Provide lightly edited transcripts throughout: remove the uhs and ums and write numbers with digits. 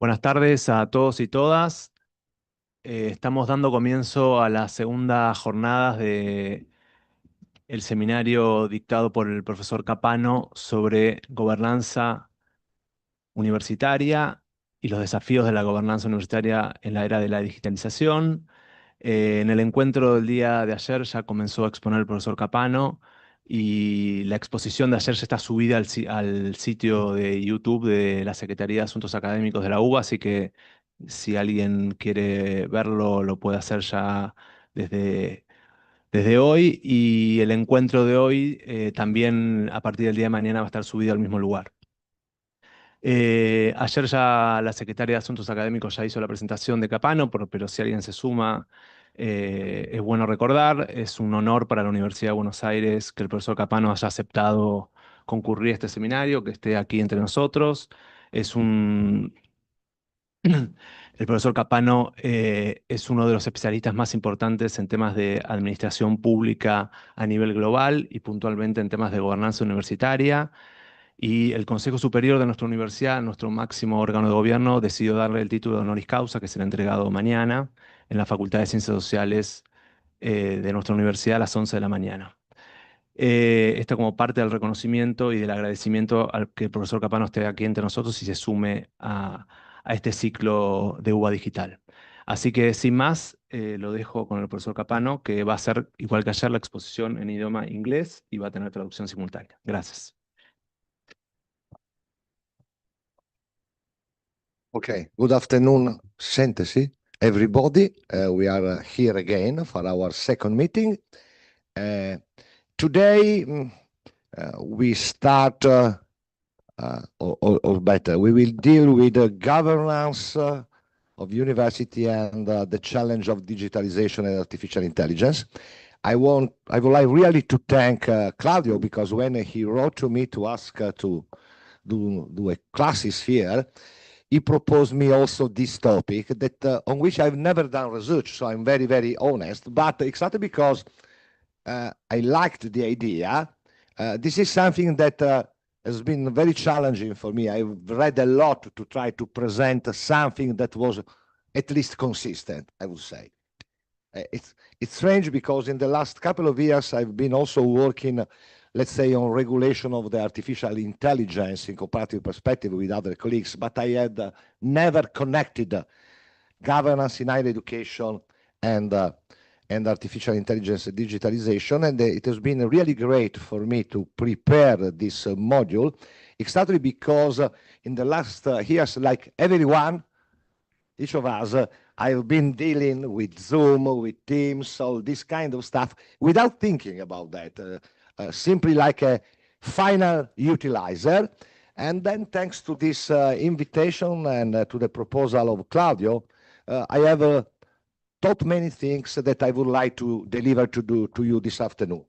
Buenas tardes a todos y todas. Estamos dando comienzo a las segundas jornadas de el seminario dictado por el profesor Capano sobre gobernanza universitaria y los desafíos de la gobernanza universitaria en la era de la digitalización. En el encuentro del día de ayer ya comenzó a exponer el profesor Capano y la exposición de ayer ya está subida al sitio de YouTube de la Secretaría de Asuntos Académicos de la UBA, así que si alguien quiere verlo, lo puede hacer ya desde, desde hoy. Y el encuentro de hoy también a partir del día de mañana va a estar subido al mismo lugar. Ayer ya la secretaria de Asuntos Académicos ya hizo la presentación de Capano, pero si alguien se suma, es bueno recordar, es un honor para la Universidad de Buenos Aires que el profesor Capano haya aceptado concurrir a este seminario, que esté aquí entre nosotros. Es un... El profesor Capano es uno de los especialistas más importantes en temas de administración pública a nivel global y puntualmente en temas de gobernanza universitaria. Y el Consejo Superior de nuestra universidad, nuestro máximo órgano de gobierno, decidió darle el título de honoris causa, que será entregado mañana en la Facultad de Ciencias Sociales de nuestra universidad a las 11 de la mañana. Esto como parte del reconocimiento y del agradecimiento al que el profesor Capano esté aquí entre nosotros y se sume a este ciclo de UBA Digital. Así que sin más, lo dejo con el profesor Capano, que va a hacer, igual que ayer, la exposición en idioma inglés y va a tener traducción simultánea. Gracias. Okay, good afternoon, Sintesi, everybody. We are here again for our second meeting. Today, we start, or better, we will deal with the governance of university and the challenge of digitalization and artificial intelligence. I would like really to thank Claudio, because when he wrote to me to ask to do a classes here, he proposed me also this topic that on which I've never done research, so I'm very, very honest. But exactly because I liked the idea, this is something that has been very challenging for me. I've read a lot to try to present something that was at least consistent, I would say. It's strange because in the last couple of years, I've been also working, let's say, on regulation of the artificial intelligence in comparative perspective with other colleagues, but I had never connected governance in higher education and artificial intelligence digitalization. And it has been really great for me to prepare this module, exactly because in the last years, like everyone, each of us, I've been dealing with Zoom, with Teams, all this kind of stuff without thinking about that, simply like a final utilizer. And then thanks to this invitation and to the proposal of Claudio, I have taught many things that I would like to deliver to you this afternoon.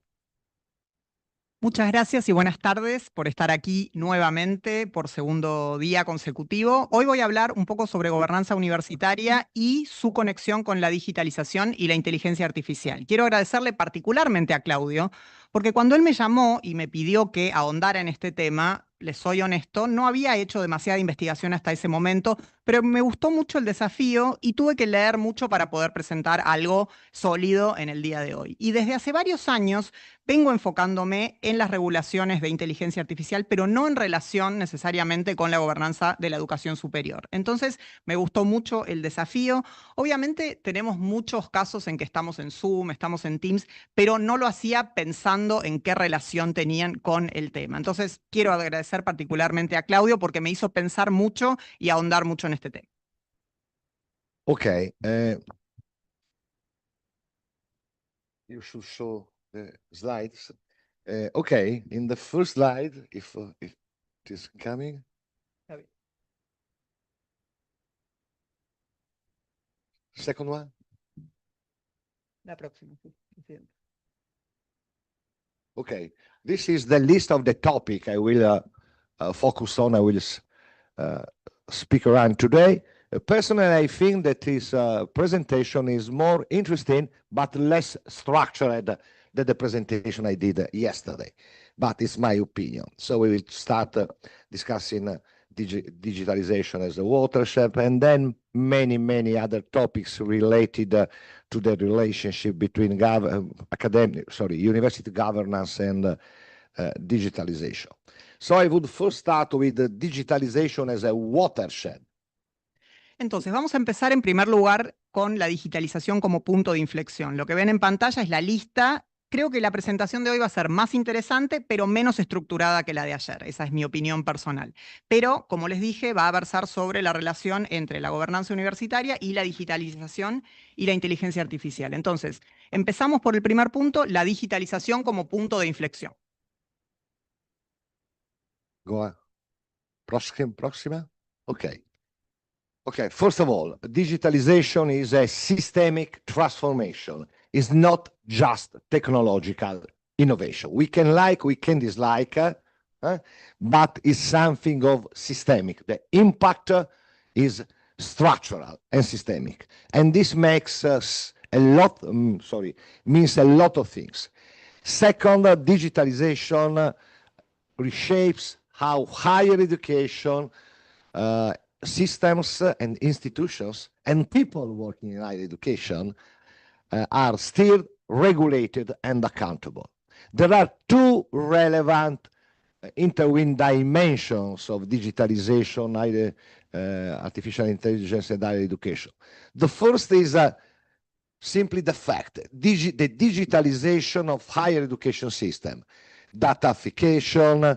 Muchas gracias y buenas tardes por estar aquí nuevamente por segundo día consecutivo. Hoy voy a hablar un poco sobre gobernanza universitaria y su conexión con la digitalización y la inteligencia artificial. Quiero agradecerle particularmente a Claudio, porque cuando él me llamó y me pidió que ahondara en este tema, les soy honesto, no había hecho demasiada investigación hasta ese momento, pero me gustó mucho el desafío y tuve que leer mucho para poder presentar algo sólido en el día de hoy. Y desde hace varios años vengo enfocándome en las regulaciones de inteligencia artificial, pero no en relación necesariamente con la gobernanza de la educación superior. Entonces, me gustó mucho el desafío. Obviamente, tenemos muchos casos en que estamos en Zoom, estamos en Teams, pero no lo hacía pensando en qué relación tenían con el tema. Entonces, quiero agradecer particularmente a Claudio porque me hizo pensar mucho y ahondar mucho en este tema. Okay. You should show the slides. Okay, in the first slide, if it is coming. Second one. La próxima. Okay, this is the list of the topic I will focus on. I will speak around today. Personally, I think that this presentation is more interesting but less structured than the presentation I did yesterday. But it's my opinion. So we will start discussing digitalization as a watershed, and then many other topics related to the relationship between university governance and digitalization. So I would first start with the digitalization as a watershed. Entonces, vamos a empezar en primer lugar con la digitalización como punto de inflexión. Lo que ven en pantalla es la lista. Creo que la presentación de hoy va a ser más interesante, pero menos estructurada que la de ayer. Esa es mi opinión personal. Pero, como les dije, va a versar sobre la relación entre la gobernanza universitaria y la digitalización y la inteligencia artificial. Entonces, empezamos por el primer punto, la digitalización como punto de inflexión. Go on. Próxima? Okay. Okay, first of all, digitalization is a systemic transformation. It's not just technological innovation. We can like, we can dislike, but it's something of systemic. The impact is structural and systemic. And this makes us means a lot of things. Second, digitalization reshapes how higher education systems and institutions and people working in higher education are still regulated and accountable. There are two relevant intertwined dimensions of digitalization, artificial intelligence and higher education. The first is simply the fact, the digitalization of higher education system. Datafication,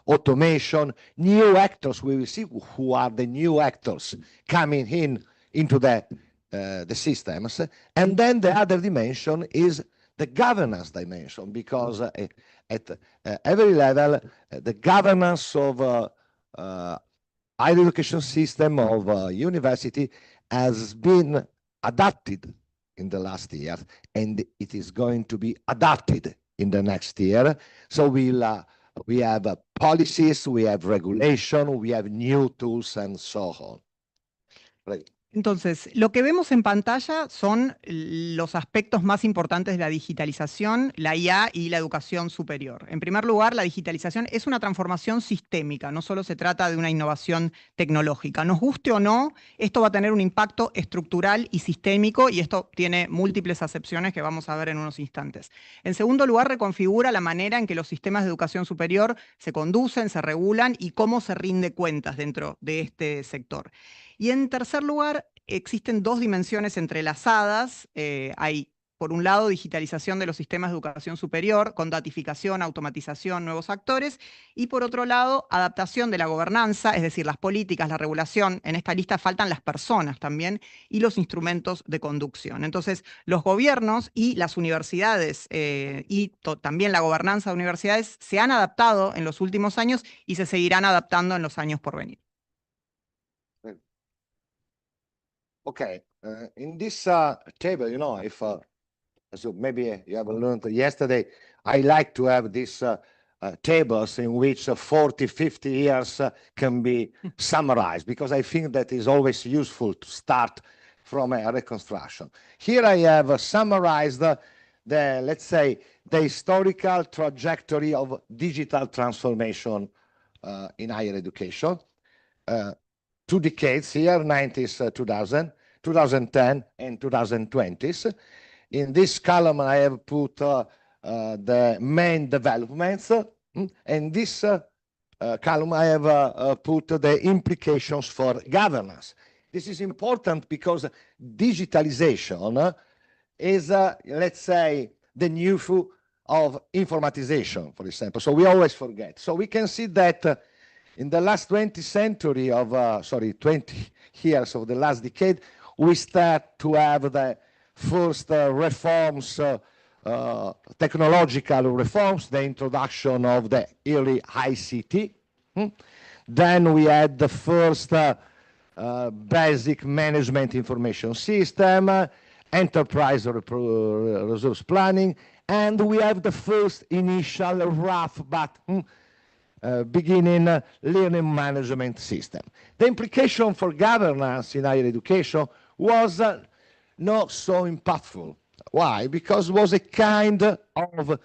automation, new actors. We will see who are the new actors coming into the systems. And then the other dimension is the governance dimension, because at every level, the governance of higher education system of university has been adapted in the last year, and it is going to be adapted in the next year. So we have policies, we have regulation, we have new tools, and so on. Right. Entonces, lo que vemos en pantalla son los aspectos más importantes de la digitalización, la IA y la educación superior. En primer lugar, la digitalización es una transformación sistémica, no solo se trata de una innovación tecnológica. Nos guste o no, esto va a tener un impacto estructural y sistémico, y esto tiene múltiples acepciones que vamos a ver en unos instantes. En segundo lugar, reconfigura la manera en que los sistemas de educación superior se conducen, se regulan y cómo se rinde cuentas dentro de este sector. Y en tercer lugar, existen dos dimensiones entrelazadas. Hay, por un lado, digitalización de los sistemas de educación superior, con datificación, automatización, nuevos actores, y por otro lado, adaptación de la gobernanza, es decir, las políticas, la regulación. En esta lista faltan las personas también, y los instrumentos de conducción. Entonces, los gobiernos y las universidades, y también la gobernanza de universidades, se han adaptado en los últimos años y se seguirán adaptando en los años por venir. Okay, in this table, you know, if so maybe you have learned yesterday, I like to have these tables in which 40, 50 years can be summarized, because I think that is always useful to start from a reconstruction. Here I have summarized let's say, the historical trajectory of digital transformation in higher education. 2 decades here, 90s, 2000, 2010, and 2020s. In this column, I have put the main developments. And this column, I have put the implications for governance. This is important because digitalization is, let's say, the new of informatization, for example. So we always forget. So we can see that in the last 20 years of the last decade, we start to have the first reforms, technological reforms, the introduction of the early ICT. Then we had the first basic management information system, enterprise resource planning, and we have the first initial rough but beginning learning management system. The implication for governance in higher education was not so impactful. Why? Because it was a kind of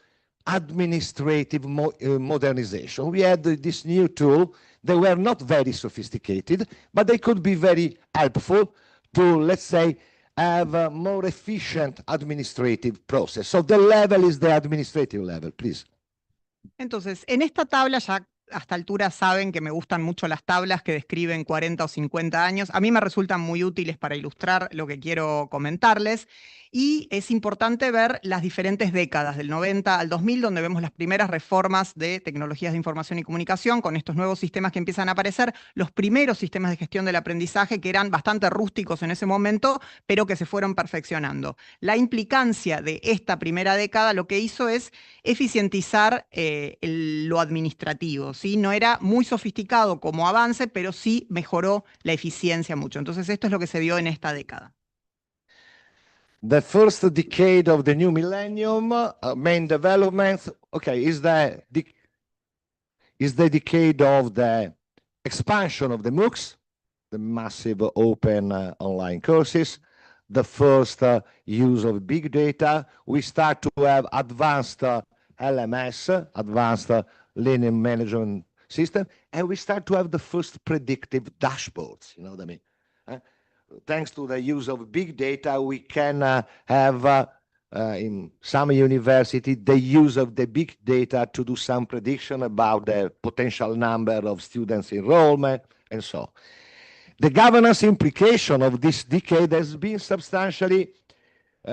administrative modernization. We had this new tool, They were not very sophisticated, but they could be very helpful to, let's say, have a more efficient administrative process. So the level is the administrative level, please. Entonces, en esta tabla ya a esta altura saben que me gustan mucho las tablas que describen 40 o 50 años. A mí me resultan muy útiles para ilustrar lo que quiero comentarles. Y es importante ver las diferentes décadas, del 90 al 2000, donde vemos las primeras reformas de tecnologías de información y comunicación, con estos nuevos sistemas que empiezan a aparecer, los primeros sistemas de gestión del aprendizaje que eran bastante rústicos en ese momento, pero que se fueron perfeccionando. La implicancia de esta primera década lo que hizo es eficientizar lo administrativo, ¿sí? No era muy sofisticado como avance, pero sí mejoró la eficiencia mucho. Entonces esto es lo que se vio en esta década. The first decade of the new millennium, main developments, okay, is the decade of the expansion of the MOOCs, the massive open online courses, the first use of big data. We start to have advanced LMS, advanced learning management system, and we start to have the first predictive dashboards, you know what I mean? Thanks to the use of big data, we can have in some university the use of the big data to do some prediction about the potential number of students enrollment and so on. The governance implication of this decade has been substantially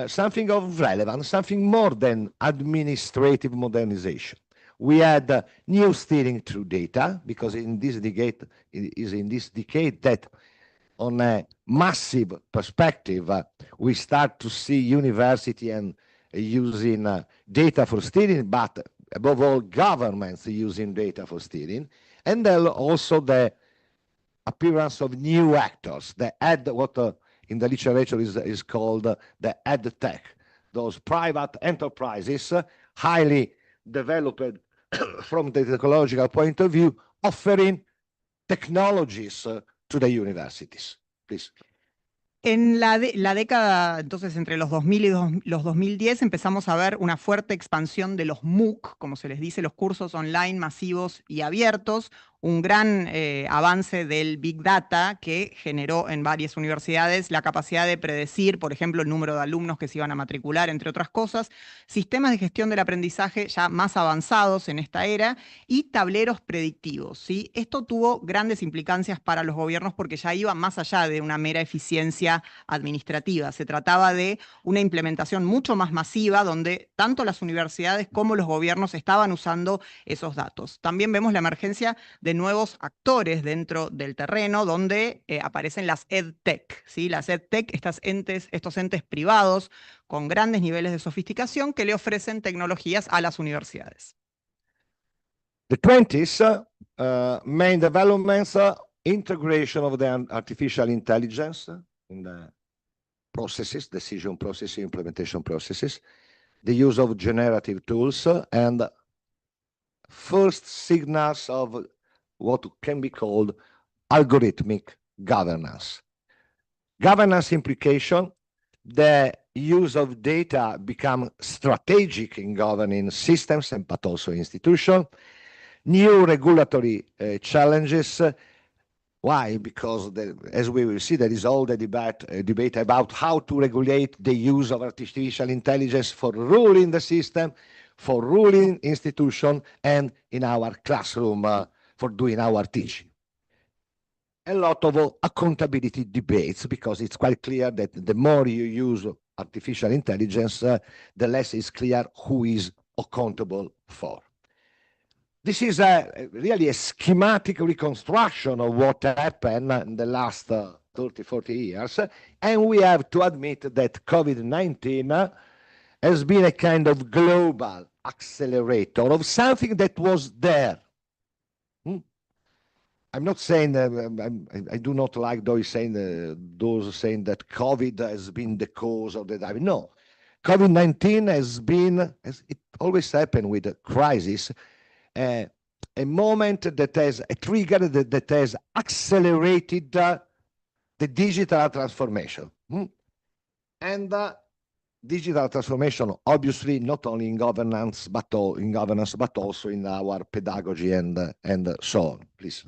something of relevance, something more than administrative modernization. We had new steering through data, because in this decade, it is in this decade that on a massive perspective, we start to see university and using data for steering, but above all, governments using data for steering, and then also the appearance of new actors, what in the literature is called the ed tech, those private enterprises, highly developed from the technological point of view, offering technologies to the universities. Please. En la década, entonces, entre los 2000 y los 2010, empezamos a ver una fuerte expansión de los MOOC, como se les dice, los cursos online masivos y abiertos, un gran avance del Big Data que generó en varias universidades la capacidad de predecir, por ejemplo, el número de alumnos que se iban a matricular, entre otras cosas, sistemas de gestión del aprendizaje ya más avanzados en esta era y tableros predictivos, ¿sí? Esto tuvo grandes implicancias para los gobiernos porque ya iba más allá de una mera eficiencia administrativa. Se trataba de una implementación mucho más masiva donde tanto las universidades como los gobiernos estaban usando esos datos. También vemos la emergencia de nuevos actores dentro del terreno donde aparecen las EdTech, ¿sí? Las EdTech, estos entes privados con grandes niveles de sofisticación que le ofrecen tecnologías a las universidades. The 20s, main developments, integration of the artificial intelligence in the processes, decision processes, implementation processes, the use of generative tools, and first signals of what can be called algorithmic governance. Governance implication, the use of data become strategic in governing systems and but also institutions. New regulatory challenges. Why? Because as we will see, there is all the debate about how to regulate the use of artificial intelligence for ruling the system, for ruling institution, and in our classroom for doing our teaching. A lot of accountability debates, because it's quite clear that the more you use artificial intelligence, the less is clear who is accountable for. This is really a schematic reconstruction of what happened in the last 30, 40 years. And we have to admit that COVID-19 has been a kind of global accelerator of something that was there. I'm not saying I do not like those saying that COVID has been the cause of the dive. No, COVID-19 has been, as it always happened with a crisis, a moment that has a trigger that has accelerated the digital transformation. And digital transformation, obviously, not only in governance, but also in our pedagogy and so on. Please.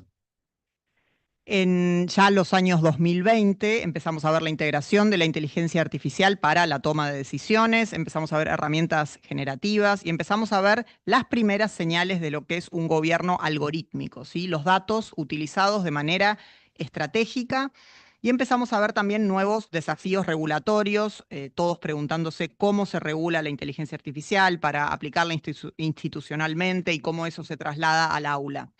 En ya los años 2020 empezamos a ver la integración de la inteligencia artificial para la toma de decisiones, empezamos a ver herramientas generativas y empezamos a ver las primeras señales de lo que es un gobierno algorítmico, ¿sí? Los datos utilizados de manera estratégica y empezamos a ver también nuevos desafíos regulatorios, todos preguntándose cómo se regula la inteligencia artificial para aplicarla institucionalmente y cómo eso se traslada al aula.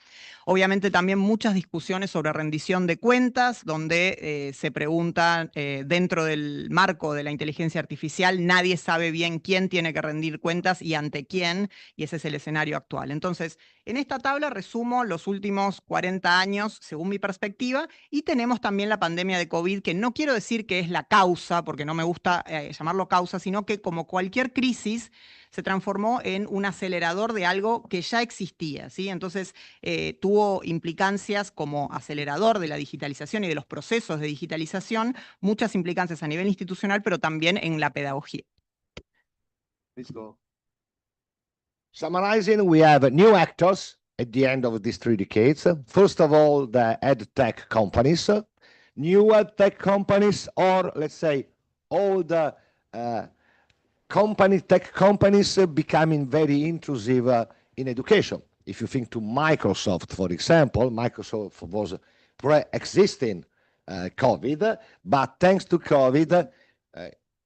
Obviamente también muchas discusiones sobre rendición de cuentas, donde se pregunta dentro del marco de la inteligencia artificial, nadie sabe bien quién tiene que rendir cuentas y ante quién, y ese es el escenario actual. Entonces, en esta tabla resumo los últimos 40 años según mi perspectiva y tenemos también la pandemia de COVID, que no quiero decir que es la causa, porque no me gusta llamarlo causa, sino que como cualquier crisis se transformó en un acelerador de algo que ya existía, ¿sí? Entonces, tuvo implicancias como acelerador de la digitalización y de los procesos de digitalización, muchas implicancias a nivel institucional, pero también en la pedagogía. Please go. Summarizing, we have new actors at the end of these 3 decades. First of all, the ed tech companies, new ed tech companies, or let's say all the tech companies becoming very intrusive in education. If you think to Microsoft, for example, Microsoft was pre-existing COVID, but thanks to COVID,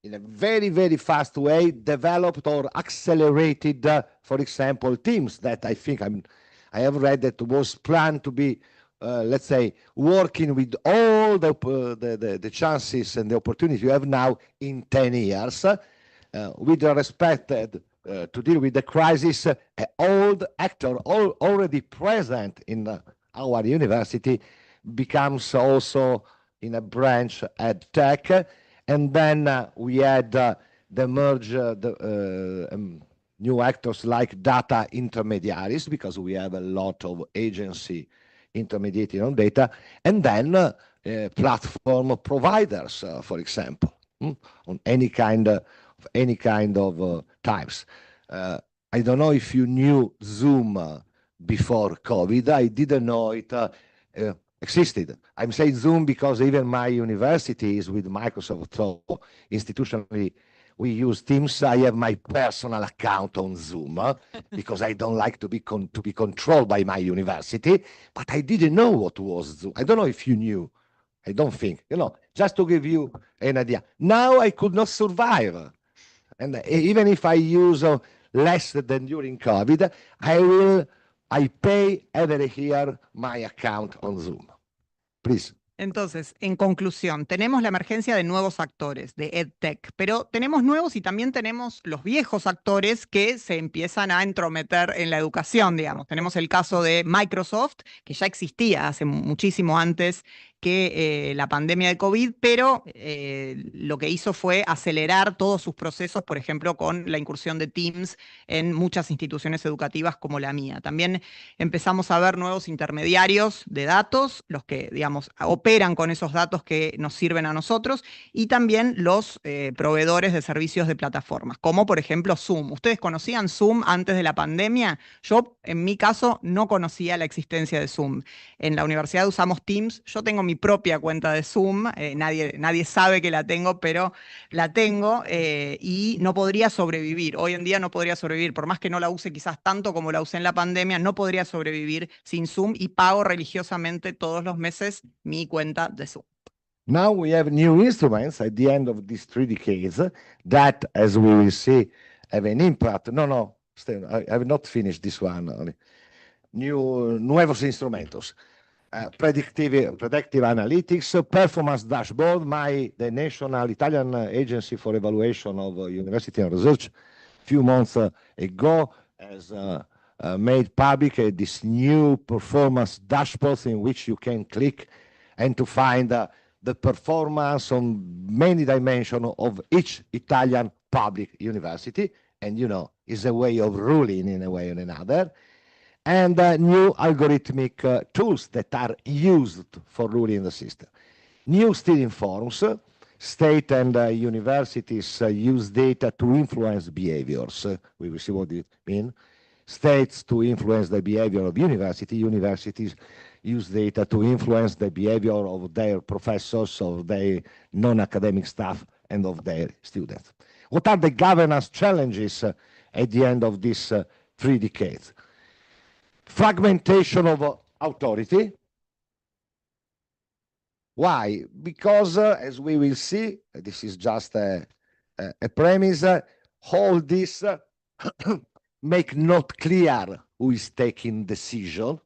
in a very, very fast way, developed or accelerated, for example, Teams that I think I have read that was planned to be, let's say, working with all the chances and the opportunities you have now in 10 years. With respect to deal with the crisis, an old actor already present in our university becomes also in a branch ed tech. And then we had the merge, new actors like data intermediaries, because we have a lot of agency intermediating on data, and then platform providers, for example, on any kind of types. I don't know if you knew Zoom before COVID. I didn't know it existed. I'm saying Zoom because even my university is with Microsoft, so institutionally we use Teams. I have my personal account on Zoom because I don't like to be controlled by my university, but I didn't know what was Zoom. I don't know if you knew. I don't think, just to give you an idea. Now I could not survive. And even if I use less than during COVID, I pay every year my account on Zoom. Please. Entonces, en conclusión, tenemos la emergencia de nuevos actores, de EdTech, pero tenemos nuevos y también tenemos los viejos actores que se empiezan a entrometer en la educación, digamos. Tenemos el caso de Microsoft, que ya existía hace muchísimo antes que la pandemia de COVID, pero lo que hizo fue acelerar todos sus procesos, por ejemplo, con la incursión de Teams en muchas instituciones educativas como la mía. También empezamos a ver nuevos intermediarios de datos, los que, digamos, operan con esos datos que nos sirven a nosotros, y también los proveedores de servicios de plataformas, como por ejemplo Zoom. ¿Ustedes conocían Zoom antes de la pandemia? Yo, en mi caso, no conocía la existencia de Zoom. En la universidad usamos Teams. Yo tengo mi propia cuenta de Zoom. Nadie sabe que la tengo, pero la tengo y no podría sobrevivir. Hoy en día no podría sobrevivir. Por más que no la use quizás tanto como la usé en la pandemia, no podría sobrevivir sin Zoom y pago religiosamente todos los meses mi cuenta de Zoom. Now we have new instruments at the end of these 3 decades that, as we will see, have an impact. No, I have not finished this one. Nuevos instrumentos. Predictive analytics, performance dashboard. The National Italian Agency for Evaluation of University and Research, a few months ago, has made public this new performance dashboard in which you can click and to find the performance on many dimensions of each Italian public university. And, is a way of ruling in a way or another. And new algorithmic tools that are used for ruling the system. New steering forms. State and universities use data to influence behaviors. We will see what it means. States to influence the behavior of universities use data to influence the behavior of their professors, of their non-academic staff, and of their students. What are the governance challenges at the end of these 3 decades? Fragmentation of authority. Why? Because, as we will see, this is just a premise, all this make not clear who is taking decision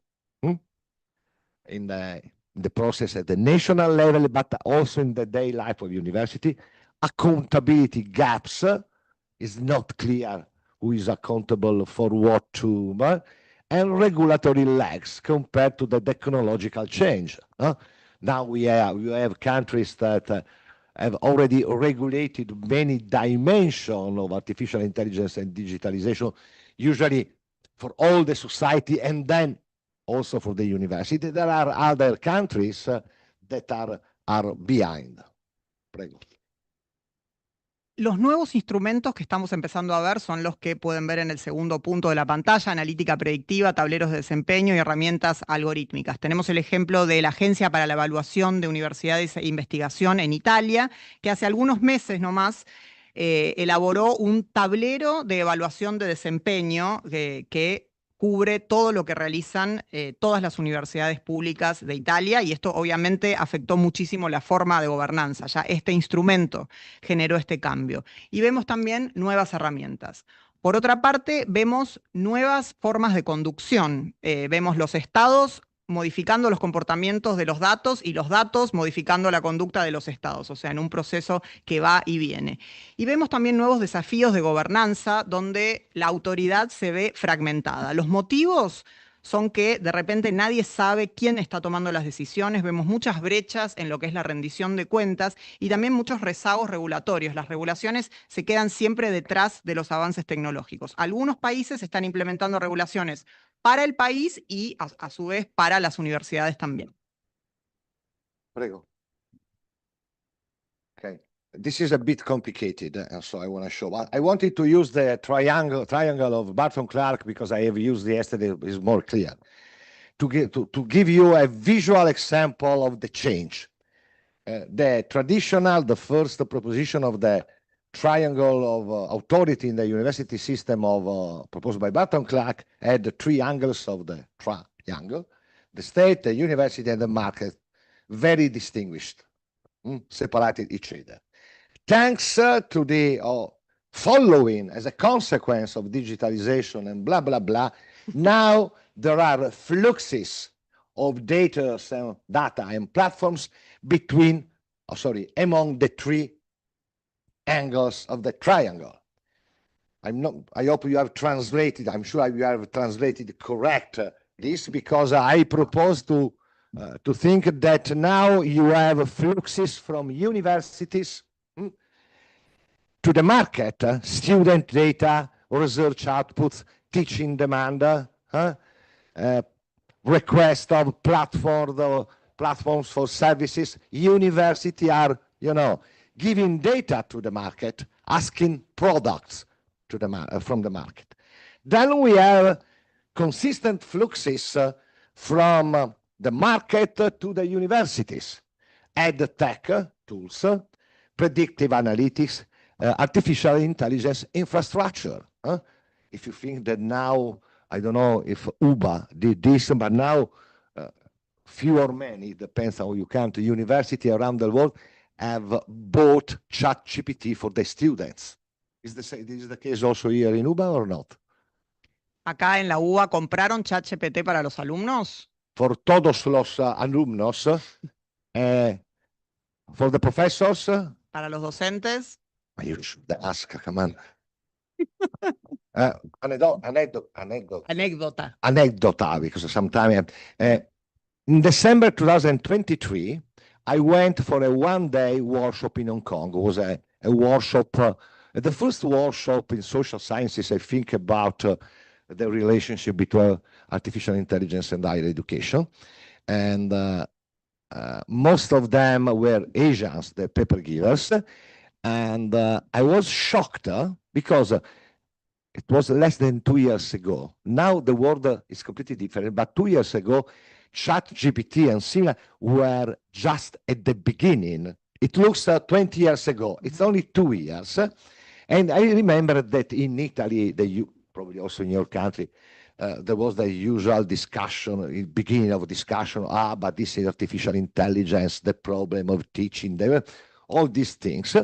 in the process at the national level, but also in the daily life of university. Accountability gaps is not clear who is accountable for what to, and regulatory lags compared to the technological change. Now we have countries that have already regulated many dimensions of artificial intelligence and digitalization, usually for all the society and then also for the university. There are other countries that are behind. Prego. Los nuevos instrumentos que estamos empezando a ver son los que pueden ver en el segundo punto de la pantalla: analítica predictiva, tableros de desempeño y herramientas algorítmicas. Tenemos el ejemplo de la Agencia para la Evaluación de Universidades e Investigación en Italia, que hace algunos meses nomás elaboró un tablero de evaluación de desempeño que cubre todo lo que realizan todas las universidades públicas de Italia, y esto obviamente afectó muchísimo la forma de gobernanza. Ya este instrumento generó este cambio. Y vemos también nuevas herramientas. Por otra parte, vemos nuevas formas de conducción. Vemos los estados modificando los comportamientos de los datos y los datos modificando la conducta de los estados, o sea, en un proceso que va y viene. Y vemos también nuevos desafíos de gobernanza donde la autoridad se ve fragmentada. Los motivos son que de repente nadie sabe quién está tomando las decisiones, vemos muchas brechas en lo que es la rendición de cuentas y también muchos rezagos regulatorios. Las regulaciones se quedan siempre detrás de los avances tecnológicos. Algunos países están implementando regulaciones para el país y a su vez para las universidades también. Prego. Okay. This is a bit complicated, so I want to show. I wanted to use the triangle of Barton Clark because I have used it yesterday. It's more clear. To give you a visual example of the change. The first proposition of the triangle of authority in the university system proposed by Barton Clark had the 3 angles of the triangle: the state, the university, and the market, very distinguished, separated each other. Thanks to the following, as a consequence of digitalization and blah, blah, blah, now there are fluxes of data and platforms among the 3 angles of the triangle. I hope you have translated, I'm sure you have translated correct this, because I propose to think that now you have fluxes from universities to the market, student data, research outputs, teaching demand, request of platforms for services. University are, giving data to the market, asking products from the market. Then we have consistent fluxes from the market to the universities, ed tech tools, predictive analytics, artificial intelligence infrastructure. If you think that now, I don't know if UBA did this, but now few or many, depends on how you count, university around the world have bought ChatGPT for the students. Is this the case also here in UBA or not? Acá en la UBA compraron ChatGPT para los alumnos. For todos los alumnos, for the professors. Para los docentes. You should ask, come on. Anecdota, because sometimes in December 2023, I went for a 1-day workshop in Hong Kong. It was a workshop, the first workshop in social sciences, I think, about the relationship between artificial intelligence and higher education. And most of them were Asians, the paper givers. And I was shocked because it was less than 2 years ago. Now the world is completely different. But 2 years ago, ChatGPT and similar were just at the beginning. It looks 20 years ago. It's only 2 years. And I remember that in Italy, probably also in your country, there was the usual discussion, beginning of discussion, but this is artificial intelligence, the problem of teaching, all these things.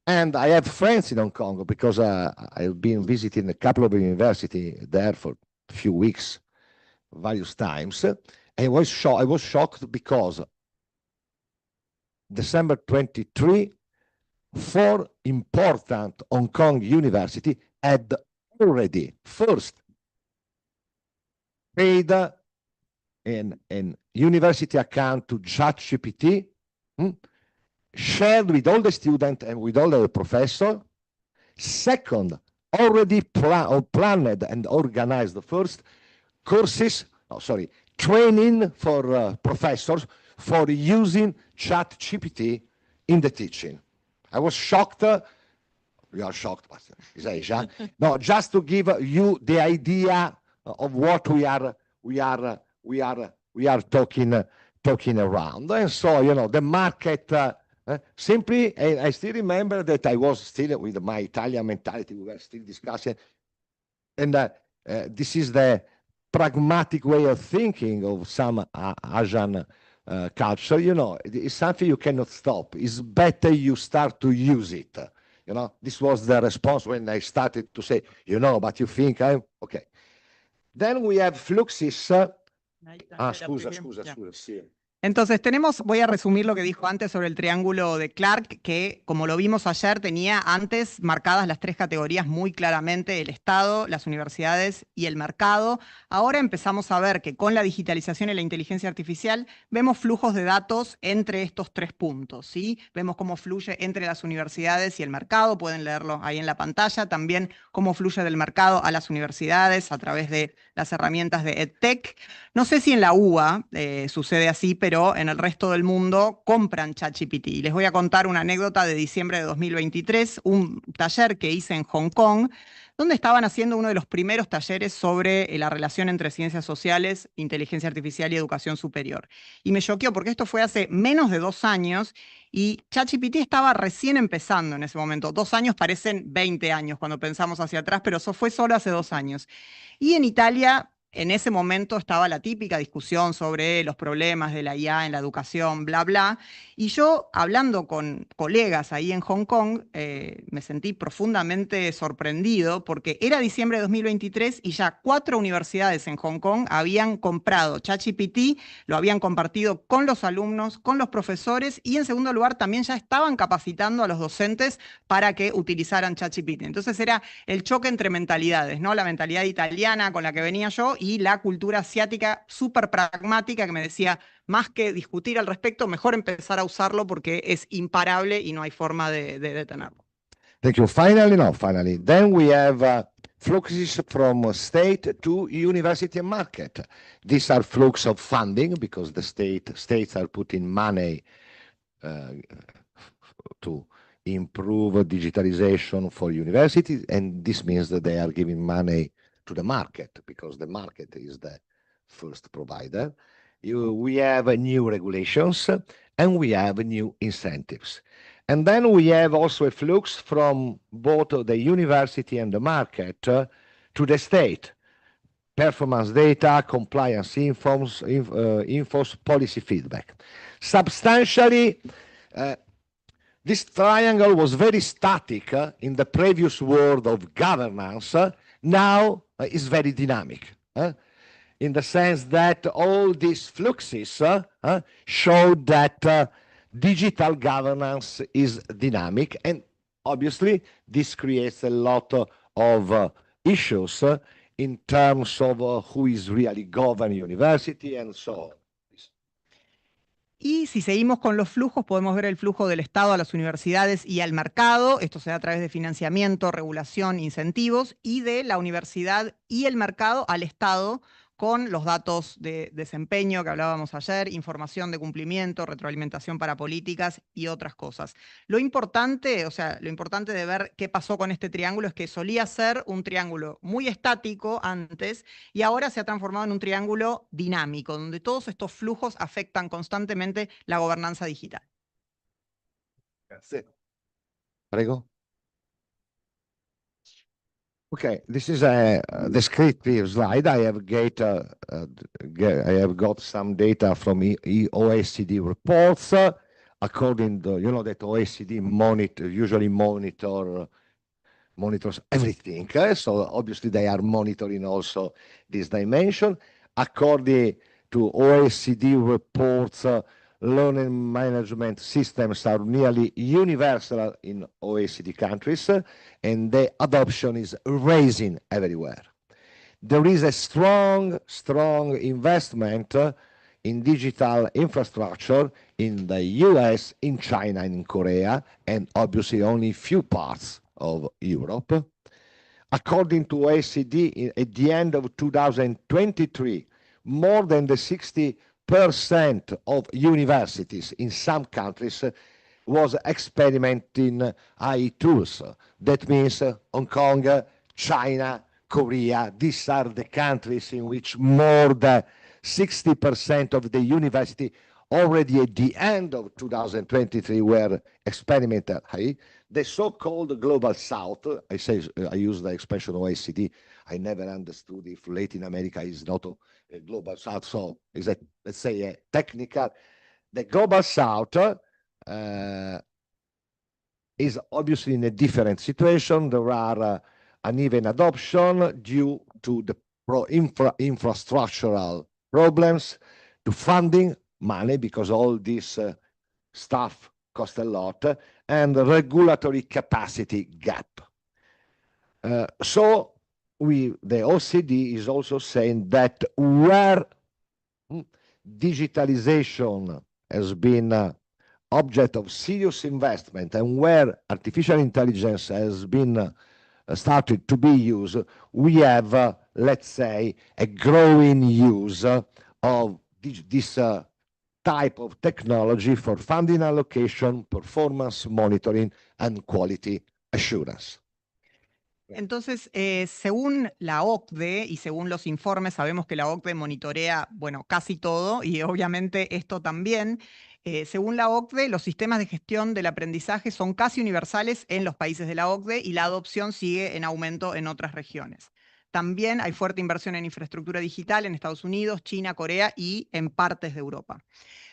And I have friends in Hong Kong because I've been visiting a couple of universities there for a few weeks, various times. And I was shocked because December 23, 4 important Hong Kong universities had already first paid an university account to ChatGPT, shared with all the students and with all the professors. Second, already planned and organized the first training for professors for using ChatGPT in the teaching. I was shocked. You are shocked, but it's Asia. No, just to give you the idea of what we are talking around. And so, you know, the market simply, I still remember that I was still with my Italian mentality. We were still discussing, and this is the pragmatic way of thinking of some Asian culture. You know, it's something you cannot stop. It's better you start to use it. You know, this was the response when I started to say, you know, but you think I'm okay. Then we have fluxes. Scusa, sì. Entonces voy a resumir lo que dijo antes sobre el triángulo de Clark, que como lo vimos ayer tenía antes marcadas las 3 categorías muy claramente, el Estado, las universidades y el mercado. Ahora empezamos a ver que con la digitalización y la inteligencia artificial vemos flujos de datos entre estos 3 puntos, ¿sí? Vemos cómo fluye entre las universidades y el mercado, pueden leerlo ahí en la pantalla, también cómo fluye del mercado a las universidades a través de las herramientas de EdTech. No sé si en la UBA sucede así, pero en el resto del mundo compran ChatGPT. Y les voy a contar una anécdota de diciembre de 2023, un taller que hice en Hong Kong, donde estaban haciendo uno de los primeros talleres sobre la relación entre ciencias sociales, inteligencia artificial y educación superior. Y me choqueó porque esto fue hace menos de 2 años y ChatGPT estaba recién empezando en ese momento. 2 años parecen 20 años cuando pensamos hacia atrás, pero eso fue solo hace 2 años. Y en Italia, en ese momento estaba la típica discusión sobre los problemas de la IA en la educación, bla, bla. Y yo, hablando con colegas ahí en Hong Kong, me sentí profundamente sorprendido porque era diciembre de 2023 y ya 4 universidades en Hong Kong habían comprado ChatGPT, lo habían compartido con los alumnos, con los profesores y en segundo lugar también ya estaban capacitando a los docentes para que utilizaran ChatGPT. Entonces era el choque entre mentalidades, ¿no? La mentalidad italiana con la que venía yo y la cultura asiática súper pragmática que me decía, más que discutir al respecto, mejor empezar a usarlo porque es imparable y no hay forma de detenerlo. Thank you. Finally. Then we have fluxes from state to university and market. These are flux of funding because the states are putting money to improve digitalization for universities, and this means that they are giving money to the market because the market is the first provider. We have new regulations and we have new incentives. And then we have also a flux from both the university and the market to the state. Performance data, compliance infos, policy feedback. Substantially, this triangle was very static in the previous world of governance. Now is very dynamic. In the sense that all these fluxes show that digital governance is dynamic, and obviously this creates a lot of issues in terms of who is really governing university and so on. Y si seguimos con los flujos, podemos ver el flujo del Estado a las universidades y al mercado. Esto se da a través de financiamiento, regulación, incentivos, y de la universidad y el mercado al Estado con los datos de desempeño que hablábamos ayer, información de cumplimiento, retroalimentación para políticas y otras cosas. Lo importante, o sea, lo importante de ver qué pasó con este triángulo es que solía ser un triángulo muy estático antes y ahora se ha transformado en un triángulo dinámico, donde todos estos flujos afectan constantemente la gobernanza digital. Grazie. Prego. Okay, this is a descriptive slide. I have got some data from OECD reports. According to, you know, that OECD usually monitors everything. So obviously they are monitoring also this dimension. According to OECD reports, learning management systems are nearly universal in OECD countries, and the adoption is rising everywhere. There is a strong investment in digital infrastructure in the US, in China, and in Korea, and obviously only few parts of Europe. According to OECD, at the end of 2023, more than the 60% of universities in some countries was experimenting AI tools. That means Hong Kong, China, Korea. These are the countries in which more than 60% of the university already at the end of 2023 were experimental AI. The so-called Global South, I use the expression OECD. I never understood if Latin America is not a Global South, so is a, let's say, a technical. The Global South is obviously in a different situation. There are uneven adoption due to the infrastructural problems, to funding, money, because all this stuff costs a lot, and regulatory capacity gap. So the OECD is also saying that where digitalization has been object of serious investment and where artificial intelligence has been started to be used, we have, let's say, a growing use of this type of technology for funding allocation, performance monitoring, and quality assurance. Entonces, según la OCDE y según los informes, sabemos que la OCDE monitorea, bueno, casi todo y obviamente esto también. Según la OCDE, los sistemas de gestión del aprendizaje son casi universales en los países de la OCDE y la adopción sigue en aumento en otras regiones. También hay fuerte inversión en infraestructura digital en Estados Unidos, China, Corea y en partes de Europa.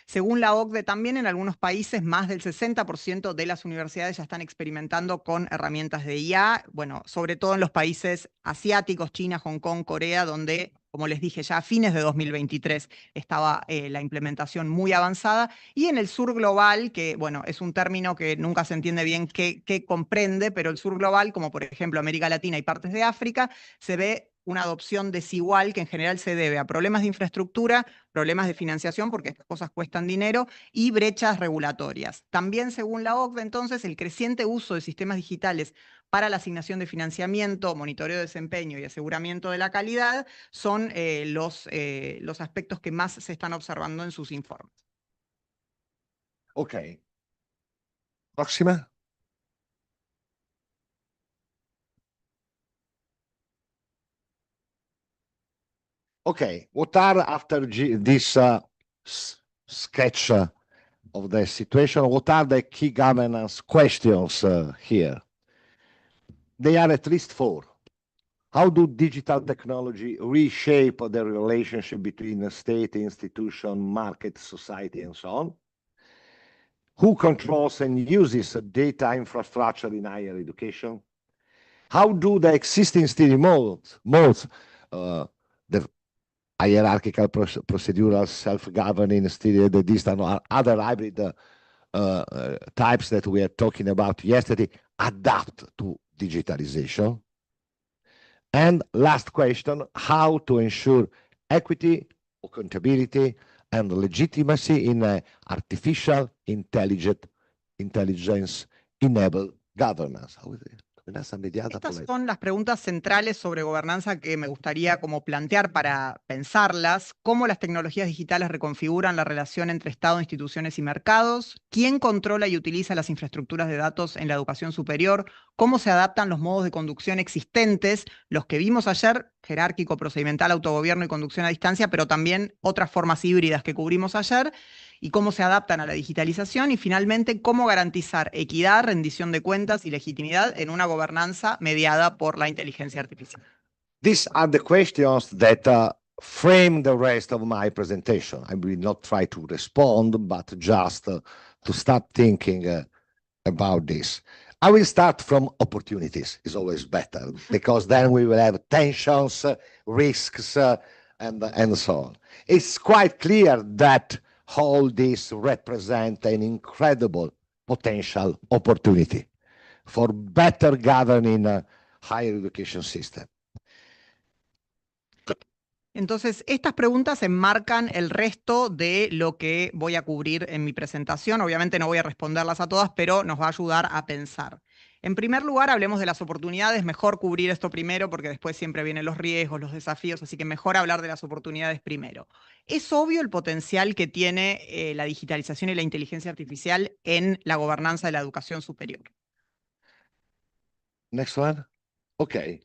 Según la OCDE, también en algunos países más del 60% de las universidades ya están experimentando con herramientas de IA, bueno, sobre todo en los países asiáticos, China, Hong Kong, Corea, donde, como les dije, ya a fines de 2023 estaba la implementación muy avanzada, y en el sur global, que bueno, es un término que nunca se entiende bien qué comprende, pero el sur global, como por ejemplo América Latina y partes de África, se ve una adopción desigual que en general se debe a problemas de infraestructura, problemas de financiación, porque estas cosas cuestan dinero, y brechas regulatorias. También, según la OCDE, entonces, el creciente uso de sistemas digitales para la asignación de financiamiento, monitoreo de desempeño y aseguramiento de la calidad son los aspectos que más se están observando en sus informes. Ok. Próxima. Okay, what are, after this sketch of the situation, what are the key governance questions here? They are at least four. How do digital technology reshape the relationship between the state, institution, market, society, and so on? Who controls and uses data infrastructure in higher education? How do the existing study modes, the hierarchical, procedural, self-governing, study, the distant, or other hybrid types that we are talking about yesterday, adapt to digitalization? And last question, how to ensure equity, accountability, and legitimacy in artificial intelligence-enabled governance? How is it? Estas son las preguntas centrales sobre gobernanza que me gustaría como plantear para pensarlas. ¿Cómo las tecnologías digitales reconfiguran la relación entre Estado, instituciones y mercados? ¿Quién controla y utiliza las infraestructuras de datos en la educación superior? ¿Cómo se adaptan los modos de conducción existentes, los que vimos ayer, jerárquico, procedimental, autogobierno y conducción a distancia, pero también otras formas híbridas que cubrimos ayer? ¿Y cómo se adaptan a la digitalización? Y finalmente, ¿cómo garantizar equidad, rendición de cuentas y legitimidad en una gobernanza mediada por la inteligencia artificial? These are the questions that frame the rest of my presentation. I will not try to respond, but just to start thinking about this. I will start from opportunities. It's always better because then we will have tensions, risks, and so on. It's quite clear that all this represent an incredible potential opportunity for better governing a higher education system. Entonces, estas preguntas enmarcan el resto de lo que voy a cubrir en mi presentación. Obviamente no voy a responderlas a todas, pero nos va a ayudar a pensar. En primer lugar, hablemos de las oportunidades. Mejor cubrir esto primero porque después siempre vienen los riesgos, los desafíos, así que mejor hablar de las oportunidades primero. Es obvio el potencial que tiene la digitalización y la inteligencia artificial en la gobernanza de la educación superior. Next one. Okay.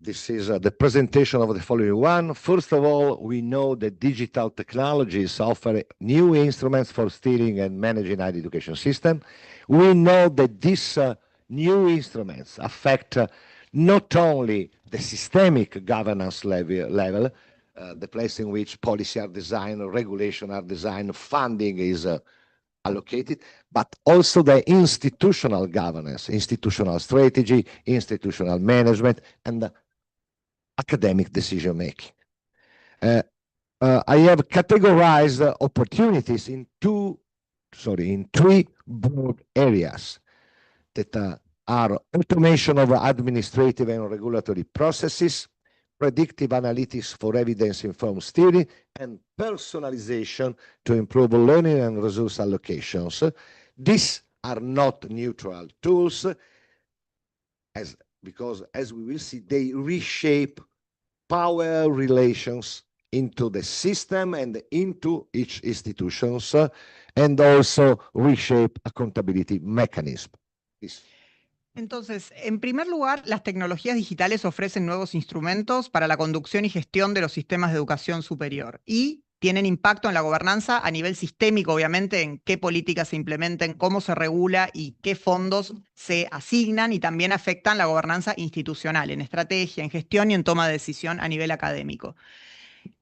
This is the presentation of the following one. First of all, we know that digital technologies offer new instruments for steering and managing higher education system. We know that these new instruments affect not only the systemic governance level, the place in which policy are designed, regulation are designed, funding is allocated, but also the institutional governance, institutional strategy, institutional management, and academic decision-making. I have categorized opportunities in three broad areas that are automation of administrative and regulatory processes, predictive analytics for evidence-informed steering, and personalization to improve learning and resource allocations. These are not neutral tools, because as we will see, they reshape power relations into the system and into each institutions, and also reshape accountability mechanism. Entonces, en primer lugar, las tecnologías digitales ofrecen nuevos instrumentos para la conducción y gestión de los sistemas de educación superior y tienen impacto en la gobernanza a nivel sistémico, obviamente, en qué políticas se implementen, cómo se regula y qué fondos se asignan, y también afectan la gobernanza institucional, en estrategia, en gestión y en toma de decisión a nivel académico.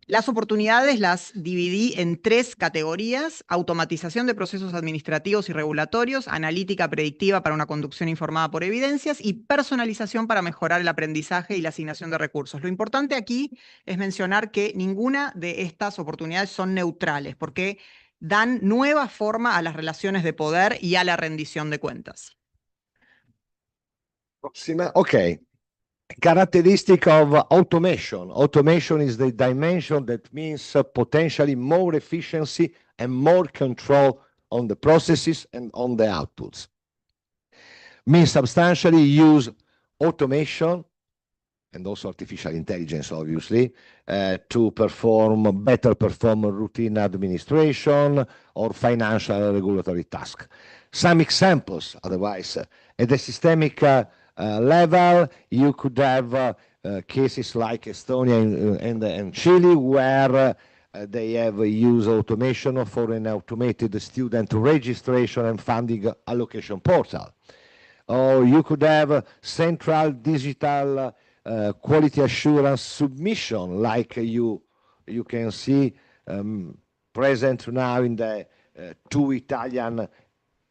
Las oportunidades las dividí en tres categorías: automatización de procesos administrativos y regulatorios, analítica predictiva para una conducción informada por evidencias y personalización para mejorar el aprendizaje y la asignación de recursos. Lo importante aquí es mencionar que ninguna de estas oportunidades son neutrales, porque dan nueva forma a las relaciones de poder y a la rendición de cuentas. Próxima. Okay. Characteristic of automation. Automation is the dimension that means potentially more efficiency and more control on the processes and on the outputs. Means substantially use automation and also artificial intelligence, obviously, to better perform routine administration or financial and regulatory tasks. Some examples, otherwise, at the systemic level, you could have cases like Estonia and Chile, where they have used automation for an automated student registration and funding allocation portal. Or you could have central digital quality assurance submission, like you can see present now in the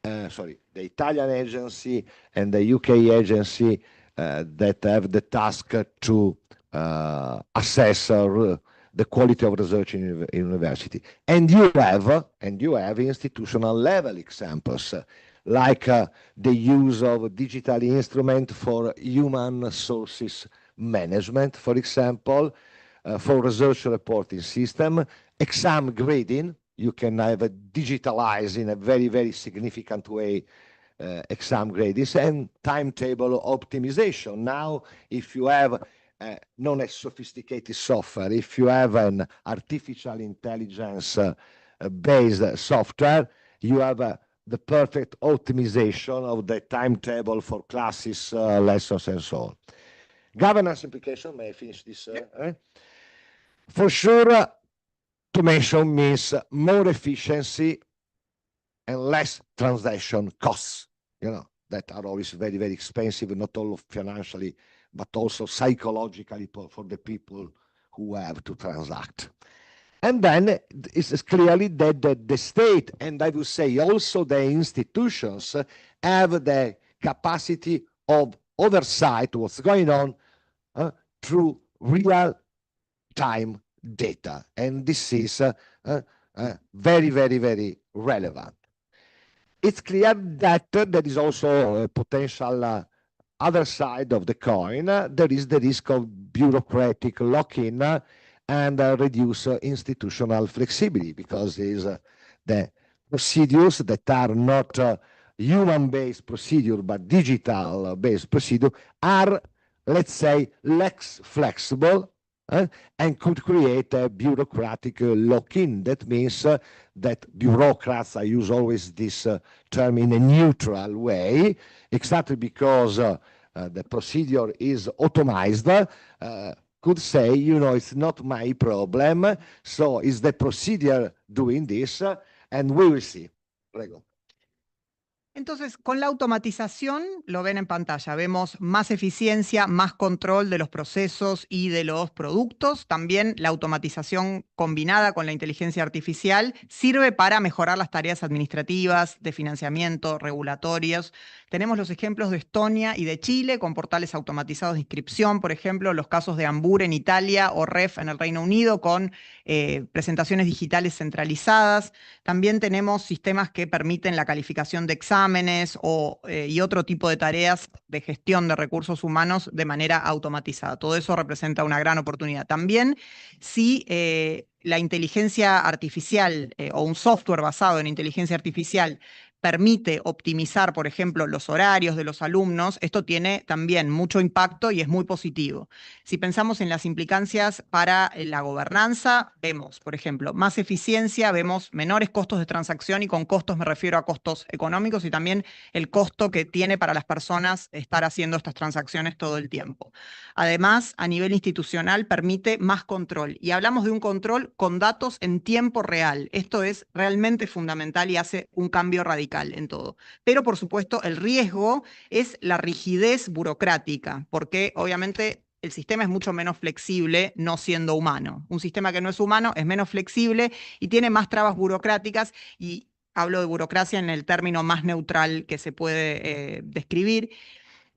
the Italian agency and the UK agency that have the task to assess the quality of research in university. And you have institutional level examples, like the use of digital instrument for human sources management, for example, for research reporting system, exam grading. You can have digitalize in a very, very significant way exam grades, and timetable optimization. Now, if you have non as sophisticated software, if you have an artificial intelligence based software, you have the perfect optimization of the timetable for classes, lessons, and so on. Governance implication, may I finish this? For sure, automation means more efficiency and less transaction costs, that are always very, very expensive, not only financially, but also psychologically for the people who have to transact. And then it's clearly that the state, and I would say also the institutions, have the capacity of oversight what's going on through real-time data. And this is very, very, very relevant. It's clear that there is also a potential other side of the coin. There is the risk of bureaucratic lock-in and reduce institutional flexibility, because the procedures that are not human-based procedure but digital-based procedure are, let's say, less flexible and could create a bureaucratic lock-in. That means that bureaucrats, I use always this term in a neutral way, exactly because the procedure is automized, could say, it's not my problem, so is the procedure doing this, and we will see. Prego. Entonces, con la automatización, lo ven en pantalla, vemos más eficiencia, más control de los procesos y de los productos. También la automatización combinada con la inteligencia artificial sirve para mejorar las tareas administrativas, de financiamiento, regulatorios. Tenemos los ejemplos de Estonia y de Chile con portales automatizados de inscripción, por ejemplo, los casos de Ambur en Italia o REF en el Reino Unido con presentaciones digitales centralizadas. También tenemos sistemas que permiten la calificación de exámenes y otro tipo de tareas de gestión de recursos humanos de manera automatizada. Todo eso representa una gran oportunidad. También, si la inteligencia artificial o un software basado en inteligencia artificial permite optimizar, por ejemplo, los horarios de los alumnos, esto tiene también mucho impacto y es muy positivo. Si pensamos en las implicancias para la gobernanza, vemos, por ejemplo, más eficiencia, vemos menores costos de transacción, y con costos me refiero a costos económicos y también el costo que tiene para las personas estar haciendo estas transacciones todo el tiempo. Además, a nivel institucional permite más control, y hablamos de un control con datos en tiempo real. Esto es realmente fundamental y hace un cambio radical en todo. Pero, por supuesto, el riesgo es la rigidez burocrática, porque obviamente el sistema es mucho menos flexible no siendo humano. Un sistema que no es humano es menos flexible y tiene más trabas burocráticas, y hablo de burocracia en el término más neutral que se puede describir.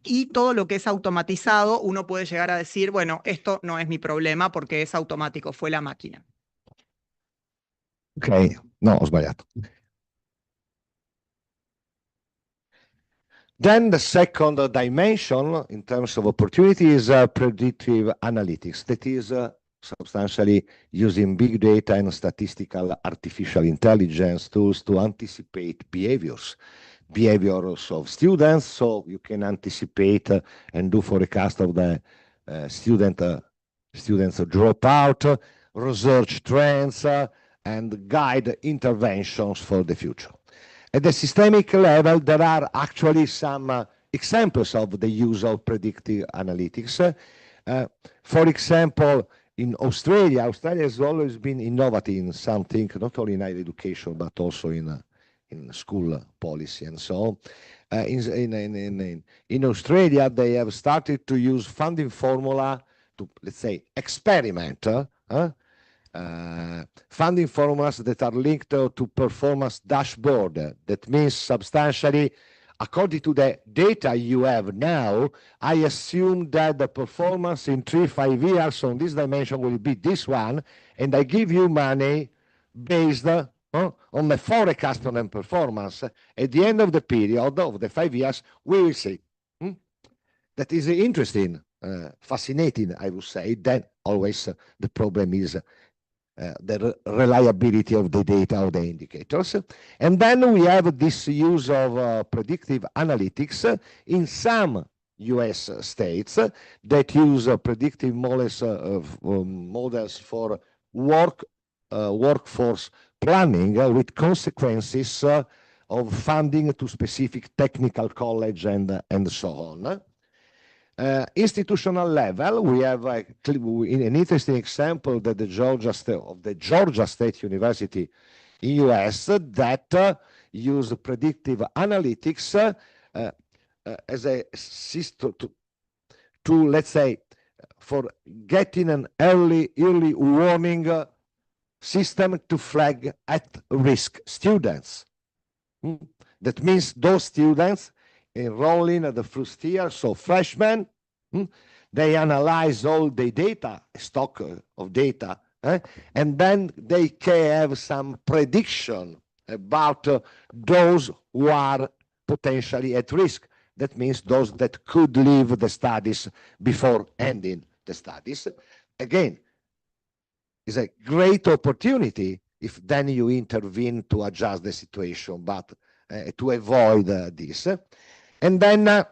Y todo lo que es automatizado, uno puede llegar a decir, bueno, esto no es mi problema porque es automático, fue la máquina. Ok, no, ho sbagliato. Then the second dimension in terms of opportunity is predictive analytics. That is substantially using big data and statistical artificial intelligence tools to anticipate behaviors of students, so you can anticipate and do forecast of the students dropout, research trends, and guide interventions for the future. At the systemic level, there are actually some examples of the use of predictive analytics. For example, in Australia has always been innovative in something, not only in higher education, but also in school policy and so on. In Australia, they have started to use funding formula to, let's say, experiment funding formulas that are linked to performance dashboard. That means substantially, according to the data you have now, I assume that the performance in 3-5 years on this dimension will be this one, and I give you money based on the forecast on the performance. At the end of the period of the 5 years, we will see. That is interesting, fascinating, I would say. Then always the problem is the reliability of the data of the indicators. And then we have this use of predictive analytics in some US states that use predictive models for workforce planning with consequences of funding to specific technical college and so on. Institutional level, we have an interesting example that the Georgia State University in US that use predictive analytics as a system to, let's say, for getting an early warning system to flag at-risk students. That means those students enrolling at the first year, so freshmen, they analyze all the data, stock of data, and then they can have some prediction about those who are potentially at risk. That means those that could leave the studies before ending the studies. Again, it's a great opportunity if then you intervene to adjust the situation, but to avoid this. And then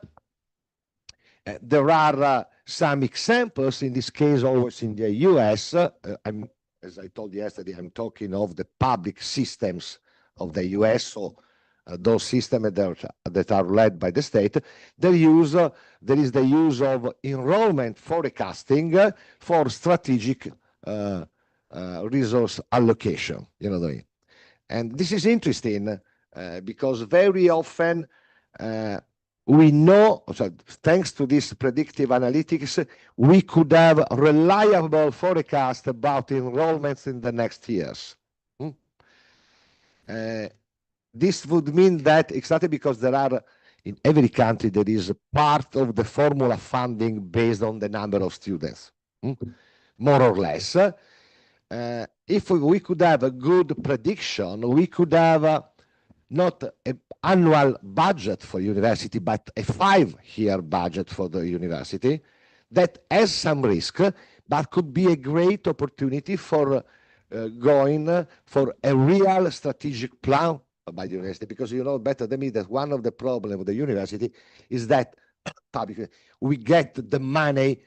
there are some examples, in this case always in the US. As I told you yesterday, I'm talking of the public systems of the US, so those systems that are led by the state. There is the use of enrollment forecasting for strategic resource allocation, you know what I mean? And this is interesting because very often we know, so thanks to this predictive analytics, we could have reliable forecast about enrollments in the next years. This would mean that exactly because there are, in every country, there is a part of the formula funding based on the number of students, more or less. If we could have a good prediction, we could have not an annual budget for university, but a 5-year budget for the university that has some risk, but could be a great opportunity for going for a real strategic plan by the university, because you know better than me that one of the problems with the university is that we get the money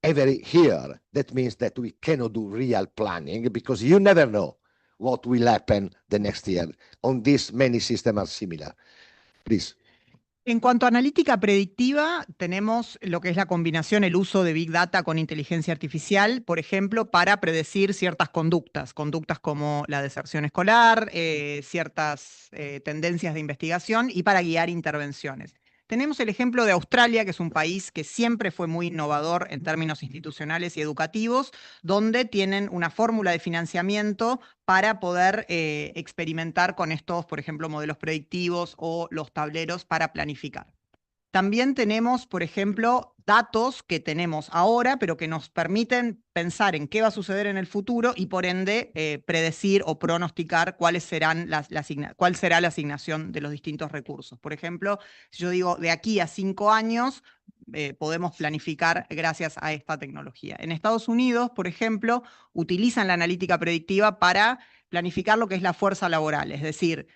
every year. That means that we cannot do real planning because you never know what will happen the next year. On this, many systems are similar. Please. En cuanto a analítica predictiva, tenemos lo que es la combinación, el uso de Big Data con inteligencia artificial, por ejemplo, para predecir ciertas conductas como la deserción escolar, ciertas tendencias de investigación y para guiar intervenciones. Tenemos el ejemplo de Australia, que es un país que siempre fue muy innovador en términos institucionales y educativos, donde tienen una fórmula de financiamiento para poder experimentar con estos, por ejemplo, modelos predictivos o los tableros para planificar. También tenemos, por ejemplo, datos que tenemos ahora, pero que nos permiten pensar en qué va a suceder en el futuro y, por ende, predecir o pronosticar cuál será la asignación de los distintos recursos. Por ejemplo, si yo digo de aquí a 5 años, podemos planificar gracias a esta tecnología. En Estados Unidos, por ejemplo, utilizan la analítica predictiva para planificar lo que es la fuerza laboral, es decir,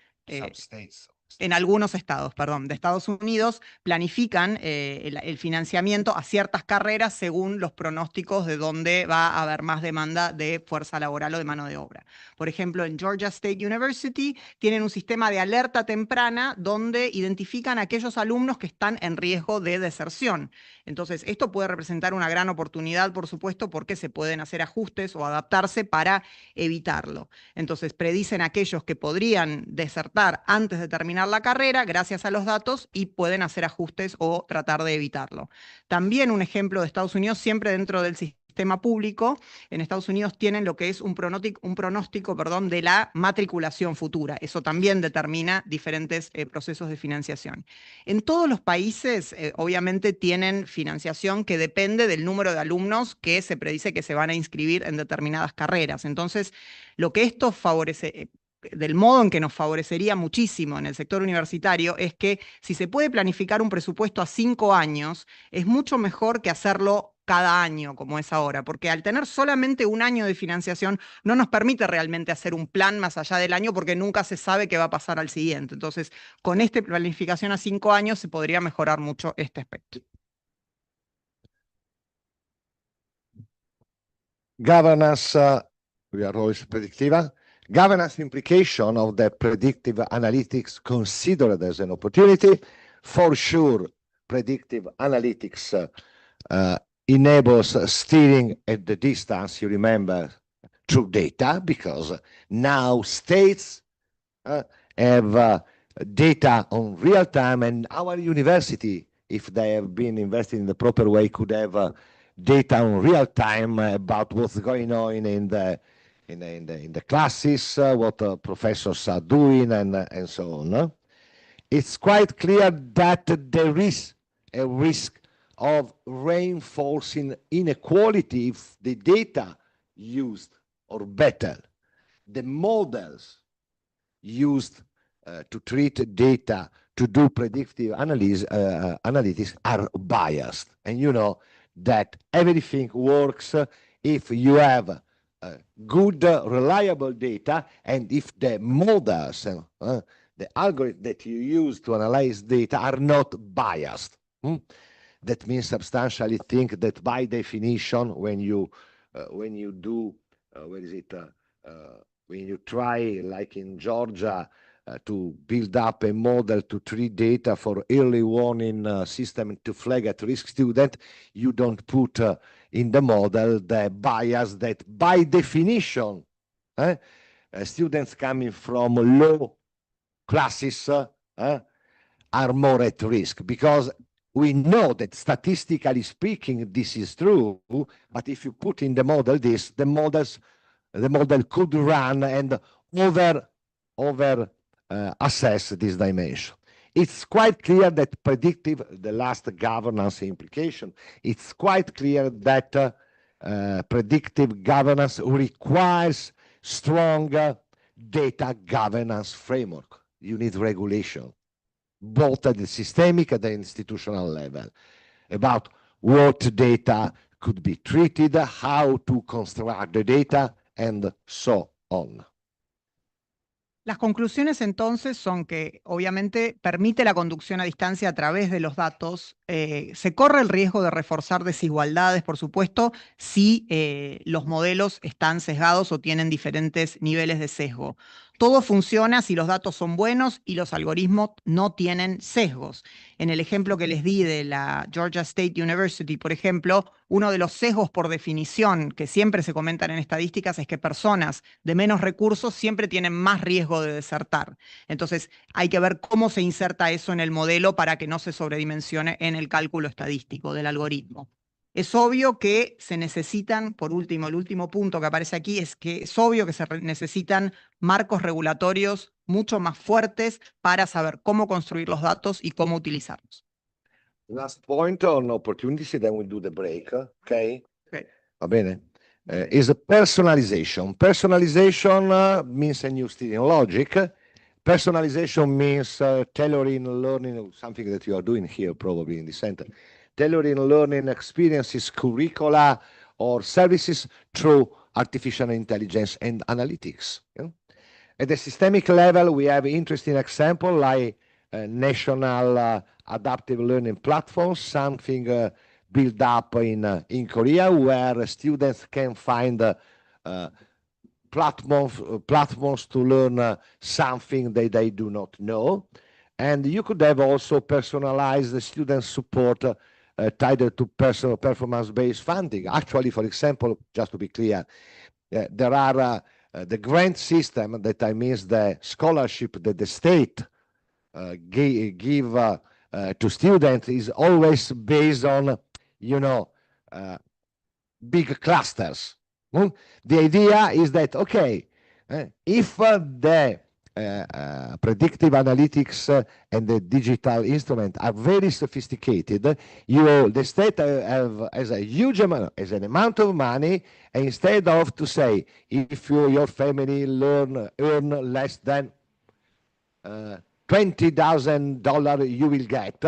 en algunos estados, de Estados Unidos, planifican el financiamiento a ciertas carreras según los pronósticos de dónde va a haber más demanda de fuerza laboral o de mano de obra. Por ejemplo, en Georgia State University tienen un sistema de alerta temprana donde identifican a aquellos alumnos que están en riesgo de deserción. Entonces, esto puede representar una gran oportunidad, por supuesto, porque se pueden hacer ajustes o adaptarse para evitarlo. Entonces, predicen a aquellos que podrían desertar antes de terminar la carrera gracias a los datos y pueden hacer ajustes o tratar de evitarlo. También un ejemplo de Estados Unidos, siempre dentro del sistema público, en Estados Unidos tienen lo que es un pronóstico de la matriculación futura. Eso también determina diferentes procesos de financiación. En todos los países, obviamente, tienen financiación que depende del número de alumnos que se predice que se van a inscribir en determinadas carreras. Entonces, lo que esto favorece, del modo en que nos favorecería muchísimo en el sector universitario, es que si se puede planificar un presupuesto a 5 años, es mucho mejor que hacerlo cada año, como es ahora, porque al tener solamente un año de financiación no nos permite realmente hacer un plan más allá del año porque nunca se sabe qué va a pasar al siguiente. Entonces, con esta planificación a 5 años se podría mejorar mucho este aspecto. Governance, we are always predictive. Governance implication of the predictive analytics considered as an opportunity. For sure, predictive analytics enables steering at the distance, you remember, through data, because now states have data on real time, and our university, if they have been invested in the proper way, could have data on real time about what's going on in the classes, what professors are doing, and so on. It's quite clear that there is a risk of reinforcing inequality if the data used, or better, the models used to treat data to do predictive analytics are biased. And you know that everything works if you have good, reliable data, and if the models, the algorithm that you use to analyze data are not biased. That means substantially think that by definition, when you do, when you try, like in Georgia, to build up a model to treat data for early warning system to flag at risk student, you don't put in the model the bias that by definition students coming from low classes are more at risk, because we know that statistically speaking this is true, but if you put in the model this, the model could run and over assess this dimension. It's quite clear that predictive, the last governance implication, it's quite clear that predictive governance requires stronger data governance framework. You need regulation, both at the systemic and the institutional level, about what data could be treated, how to construct the data, and so on. Las conclusiones entonces son que obviamente permite la conducción a distancia a través de los datos. Se corre el riesgo de reforzar desigualdades, por supuesto, si los modelos están sesgados o tienen diferentes niveles de sesgo. Todo funciona si los datos son buenos y los algoritmos no tienen sesgos. En el ejemplo que les di de la Georgia State University, por ejemplo, uno de los sesgos por definición que siempre se comentan en estadísticas es que personas de menos recursos siempre tienen más riesgo de desertar. Entonces, hay que ver cómo se inserta eso en el modelo para que no se sobredimensione en el cálculo estadístico del algoritmo. Es obvio que se necesitan, por último, el último punto que aparece aquí es que es obvio que se necesitan marcos regulatorios mucho más fuertes para saber cómo construir los datos y cómo utilizarlos. Last point on opportunities, and then we'll do the break, okay? Okay. Va bene? Is a personalization. Personalization means a new steering logic. Personalization means tailoring learning, something that you are doing here probably in the center. Tailoring learning experiences, curricula, or services through artificial intelligence and analytics. Yeah? At the systemic level, we have interesting example like national adaptive learning platforms, something built up in Korea, where students can find platforms to learn something that they do not know. And you could have also personalized the student support tied to personal performance-based funding. Actually, for example, just to be clear, there are the grant system, that I mean the scholarship that the state give to students is always based on, you know, big clusters. The idea is that, okay, if the predictive analytics and the digital instrument are very sophisticated, the state has a huge amount, as an amount of money, and instead of to say, if your family earn less than $20,000 you will get,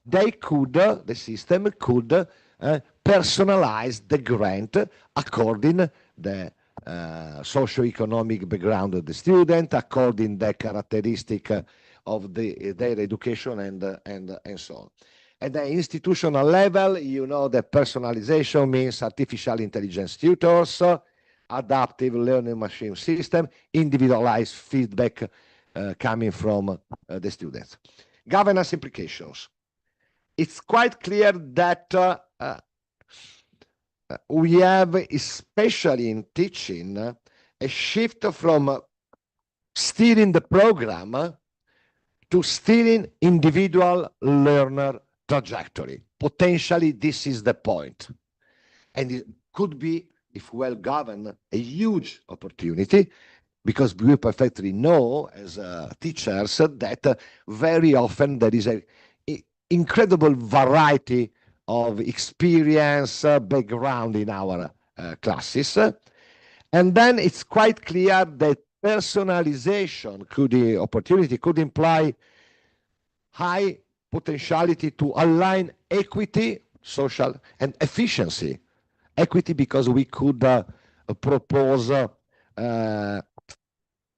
they could, the system could personalize the grant according the socioeconomic background of the student, according the characteristic of their education and so on. At the institutional level, you know, the personalization means artificial intelligence tutors, adaptive learning machine system, individualized feedback coming from the students. Governance implications. It's quite clear that we have, especially in teaching, a shift from steering the program to steering individual learner trajectory. Potentially, this is the point. And it could be, if well governed, a huge opportunity, because we perfectly know as teachers that very often there is an incredible variety of experience, background in our classes. And then it's quite clear that personalization opportunity could imply high potentiality to align equity, social, and efficiency. Equity because we could propose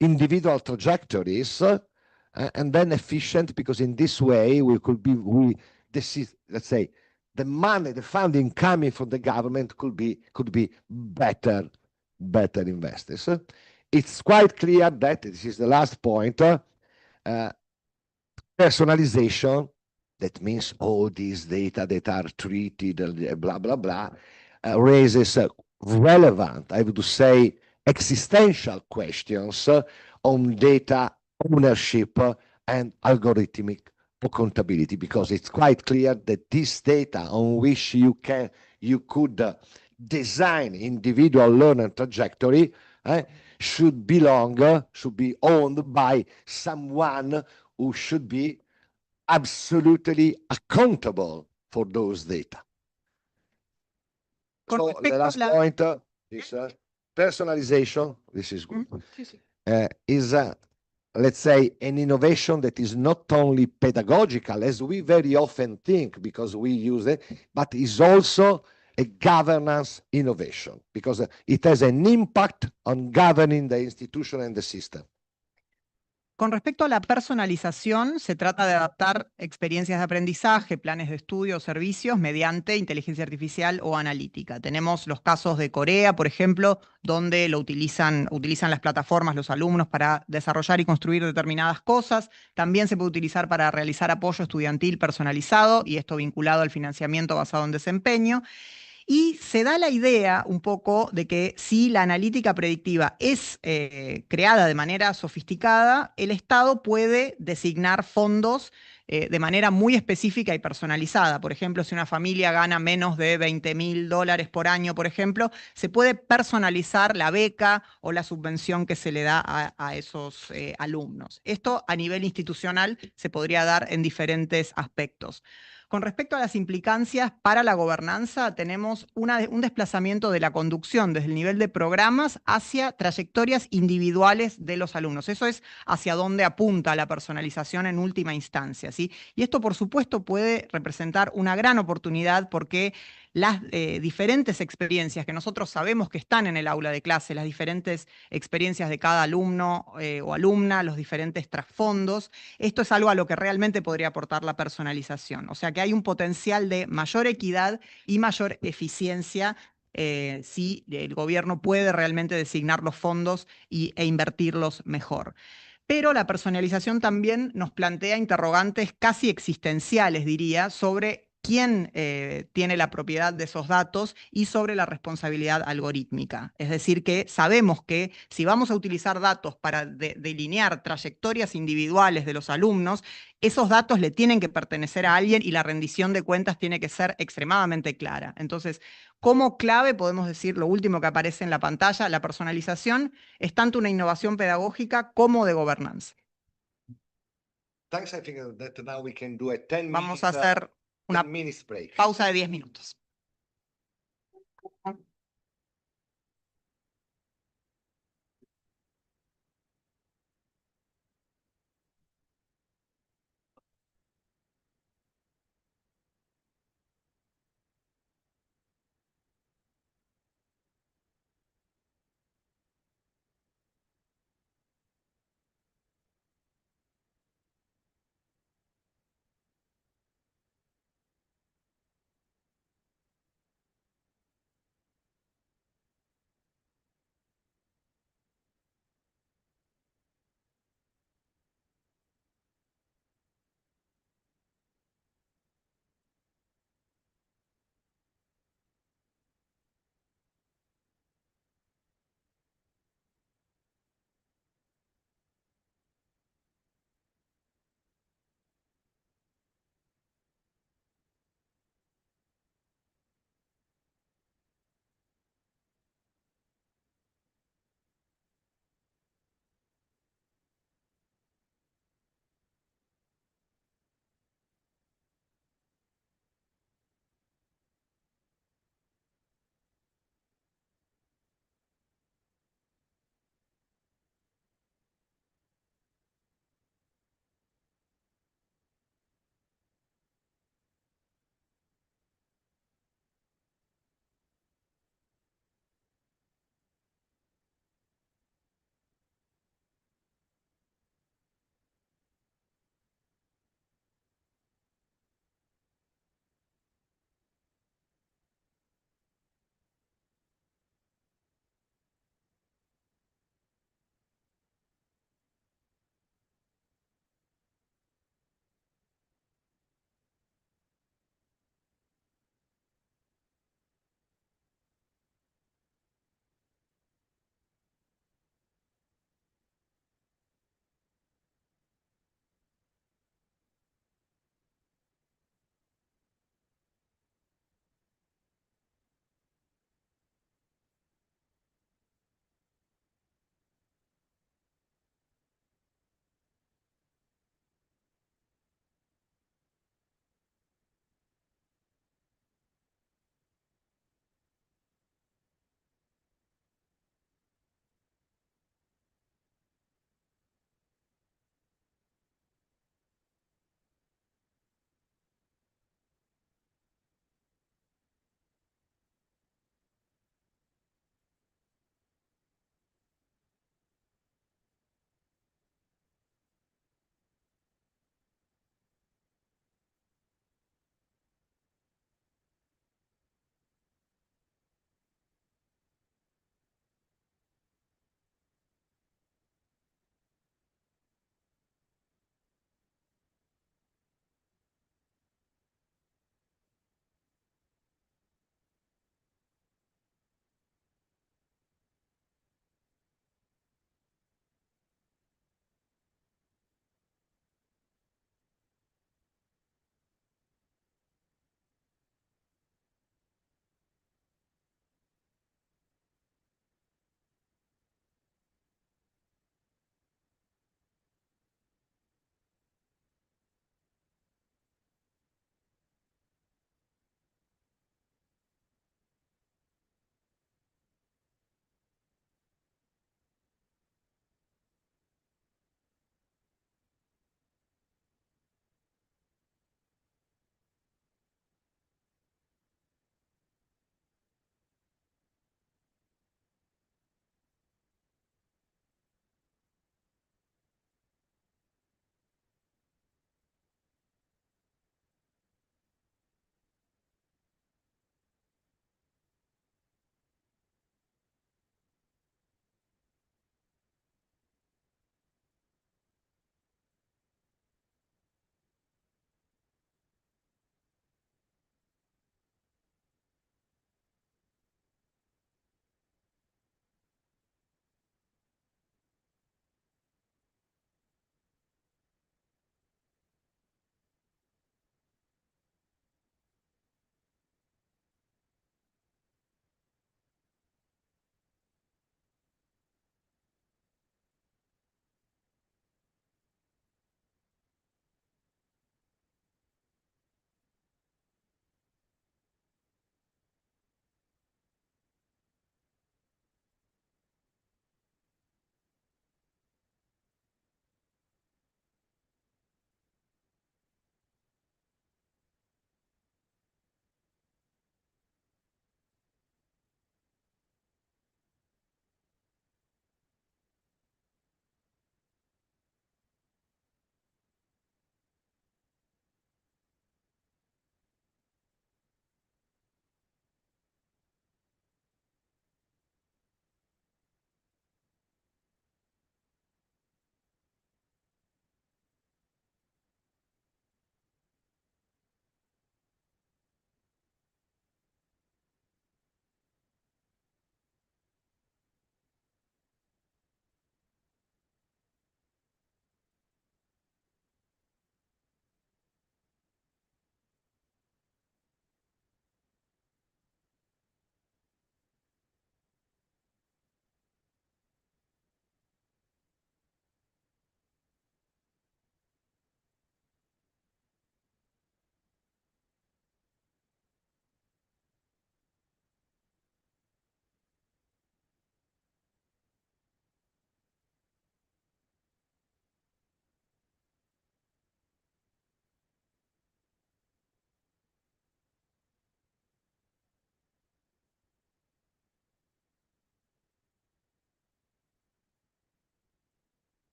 individual trajectories, and then efficient because in this way let's say the money, the funding coming from the government could be better invested. It's quite clear that this is the last point. Personalization, that means all these data that are treated, blah, blah, blah, raises relevant, I would say, existential questions on data ownership and algorithmic accountability, because it's quite clear that this data on which you could design individual learner trajectory should be owned by someone who should be absolutely accountable for those data. So the last point is personalization. This is good. Is let's say an innovation that is not only pedagogical, as we very often think because we use it, but is also a governance innovation because it has an impact on governing the institution and the system. Con respecto a la personalización, se trata de adaptar experiencias de aprendizaje, planes de estudio o servicios mediante inteligencia artificial o analítica. Tenemos los casos de Corea, por ejemplo, donde utilizan las plataformas los alumnos para desarrollar y construir determinadas cosas. También se puede utilizar para realizar apoyo estudiantil personalizado, y esto vinculado al financiamiento basado en desempeño. Y se da la idea un poco de que si la analítica predictiva es creada de manera sofisticada, el Estado puede designar fondos de manera muy específica y personalizada. Por ejemplo, si una familia gana menos de $20.000 por año, por ejemplo, se puede personalizar la beca o la subvención que se le da a esos alumnos. Esto a nivel institucional se podría dar en diferentes aspectos. Con respecto a las implicancias para la gobernanza, tenemos un desplazamiento de la conducción desde el nivel de programas hacia trayectorias individuales de los alumnos. Eso es hacia dónde apunta la personalización en última instancia, ¿sí? Y esto, por supuesto, puede representar una gran oportunidad porque las diferentes experiencias que nosotros sabemos que están en el aula de clase, las diferentes experiencias de cada alumno o alumna, los diferentes trasfondos, esto es algo a lo que realmente podría aportar la personalización. O sea que hay un potencial de mayor equidad y mayor eficiencia si el gobierno puede realmente designar los fondos e invertirlos mejor. Pero la personalización también nos plantea interrogantes casi existenciales, diría, sobre quién tiene la propiedad de esos datos y sobre la responsabilidad algorítmica. Es decir, que sabemos que si vamos a utilizar datos para delinear trayectorias individuales de los alumnos, esos datos le tienen que pertenecer a alguien y la rendición de cuentas tiene que ser extremadamente clara. Entonces, como clave podemos decir lo último que aparece en la pantalla: la personalización es tanto una innovación pedagógica como de gobernanza. Vamos a hacer una pausa de 10 minutos.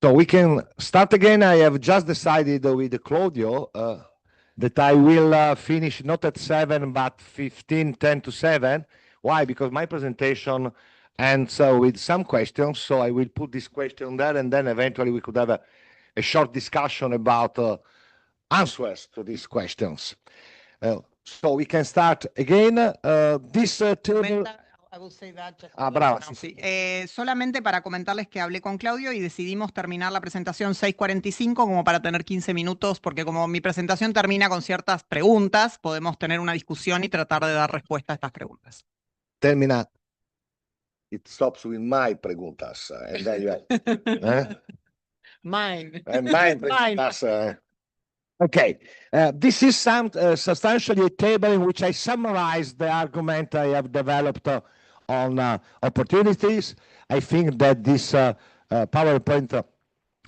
So we can start again. I have just decided with Claudio that I will finish not at 7, but 10 to 7. Why? Because my presentation ends with some questions. So I will put this question there, and then eventually we could have a short discussion about answers to these questions. So we can start again. This table... I will say that just bravo. no, sí. Solamente para comentarles que hablé con Claudio y decidimos terminar la presentación 6:45 como para tener 15 minutos, porque como mi presentación termina con ciertas preguntas, podemos tener una discusión y tratar de dar respuesta a estas preguntas. Termina. It stops with my preguntas. And then you Mine. and mine preguntas. Okay, this is substantially a table in which I summarize the argument I have developed on opportunities. I think that this PowerPoint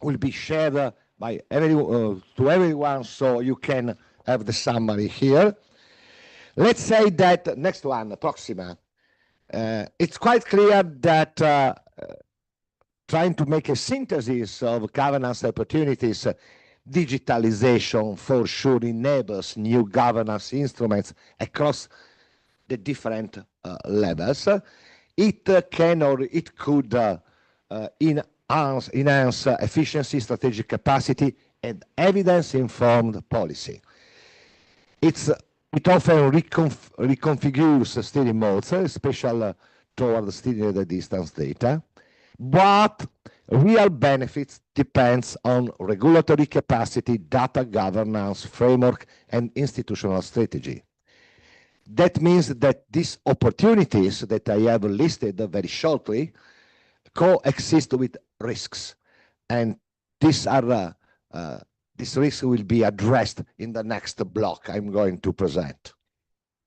will be shared by to everyone, so you can have the summary here. Let's say that, next one, Proxima. It's quite clear that trying to make a synthesis of governance opportunities, digitalization for sure enables new governance instruments across the different levels. It can or it could enhance efficiency, strategic capacity, and evidence-informed policy. It often reconfigures steering modes, especially toward steering the distance data. But real benefits depends on regulatory capacity, data governance, framework, and institutional strategy. That means that these opportunities that I have listed very shortly coexist with risks, and these risks will be addressed in the next block I'm going to present.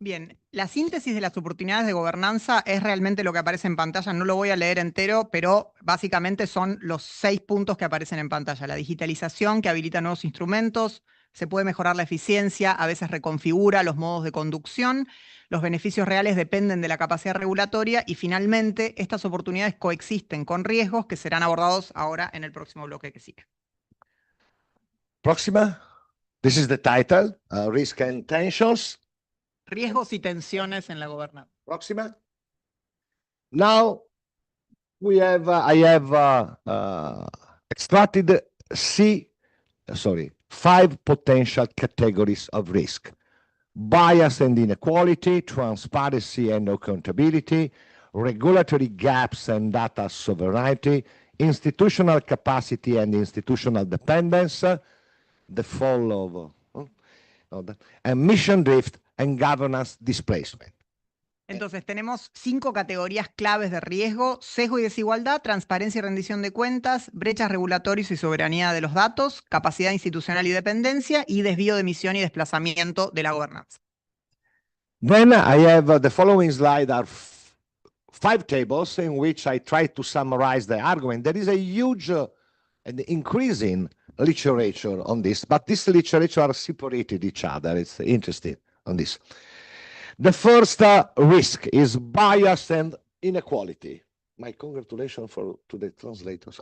Bien, la síntesis de las oportunidades de gobernanza es realmente lo que aparece en pantalla. No lo voy a leer entero, pero básicamente son los 6 puntos que aparecen en pantalla. La digitalización que habilita nuevos instrumentos, se puede mejorar la eficiencia, a veces reconfigura los modos de conducción, los beneficios reales dependen de la capacidad regulatoria y finalmente estas oportunidades coexisten con riesgos que serán abordados ahora en el próximo bloque que sigue. Próxima. This is the title, Risk and Tensions. Riesgos y tensiones en la gobernanza. Próxima. Now I have extracted 5 potential categories of risk: bias and inequality, transparency and accountability, regulatory gaps and data sovereignty, institutional capacity and institutional dependence, the fall of and mission drift and governance displacement. Entonces tenemos 5 categorías claves de riesgo: sesgo y desigualdad, transparencia y rendición de cuentas, brechas regulatorias y soberanía de los datos, capacidad institucional y dependencia, y desvío de misión y desplazamiento de la gobernanza. Then I have the following slide are 5 tables in which I try to summarize the argument. There is a huge and increasing literature on this, but this literature are separated each other. It's interesting on this. The first risk is bias and inequality. My congratulations to the translators.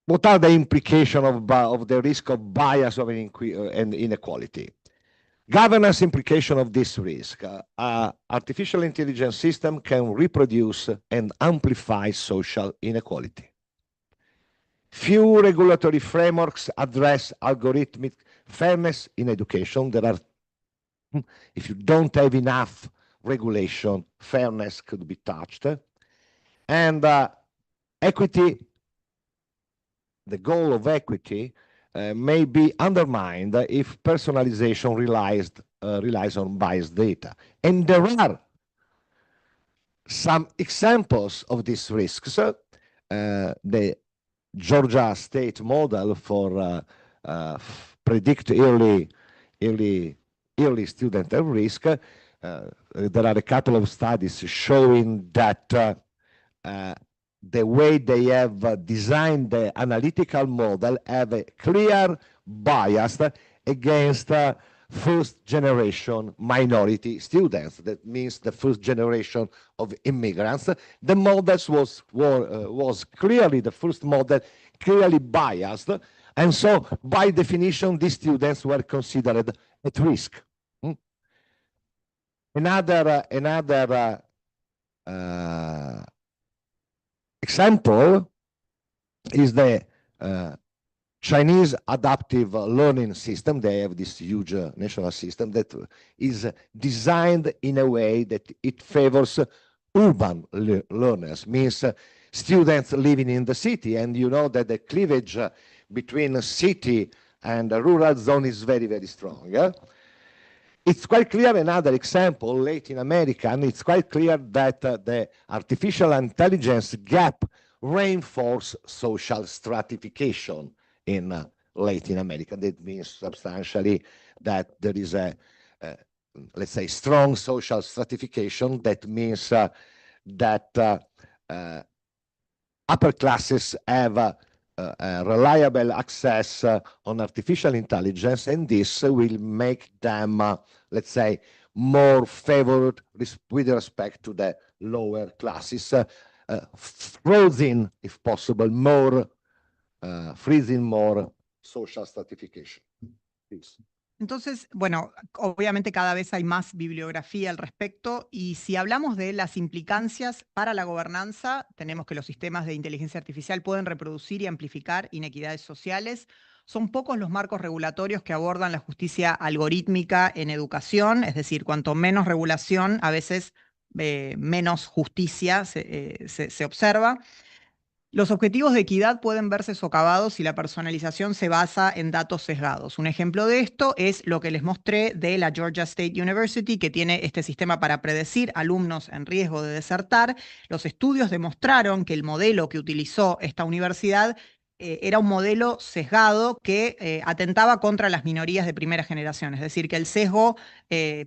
What are the implications of the risk of bias and inequality? Governance implication of this risk. Artificial intelligence system can reproduce and amplify social inequality. Few regulatory frameworks address algorithmic fairness in education. If you don't have enough regulation, fairness could be touched. And equity, the goal of equity may be undermined if personalization relies on biased data. And there are some examples of these risks. The Georgia State model for predict early student risk. There are a couple of studies showing that the way they have designed the analytical model have a clear bias against first generation minority students. That means the first generation of immigrants. The models was clearly, the first model, clearly biased. And so, by definition, these students were considered at risk. Another example is the Chinese adaptive learning system. They have this huge national system that is designed in a way that it favors urban learners, means students living in the city. And you know that the cleavage between city and the rural zone is very, very strong. Yeah? It's quite clear, another example, Latin America, and it's quite clear that the artificial intelligence gap reinforces social stratification in Latin America. That means substantially that there is a, let's say, strong social stratification. That means that upper classes have reliable access on artificial intelligence, and this will make them, let's say, more favored with respect to the lower classes, freezing, if possible, more social stratification. Please. Entonces, bueno, obviamente cada vez hay más bibliografía al respecto y si hablamos de las implicancias para la gobernanza, tenemos que los sistemas de inteligencia artificial pueden reproducir y amplificar inequidades sociales. Son pocos los marcos regulatorios que abordan la justicia algorítmica en educación, es decir, cuanto menos regulación, a veces menos justicia se observa. Los objetivos de equidad pueden verse socavados si la personalización se basa en datos sesgados. Un ejemplo de esto es lo que les mostré de la Georgia State University, que tiene este sistema para predecir alumnos en riesgo de desertar. Los estudios demostraron que el modelo que utilizó esta universidad era un modelo sesgado que atentaba contra las minorías de primera generación, es decir, que el sesgo,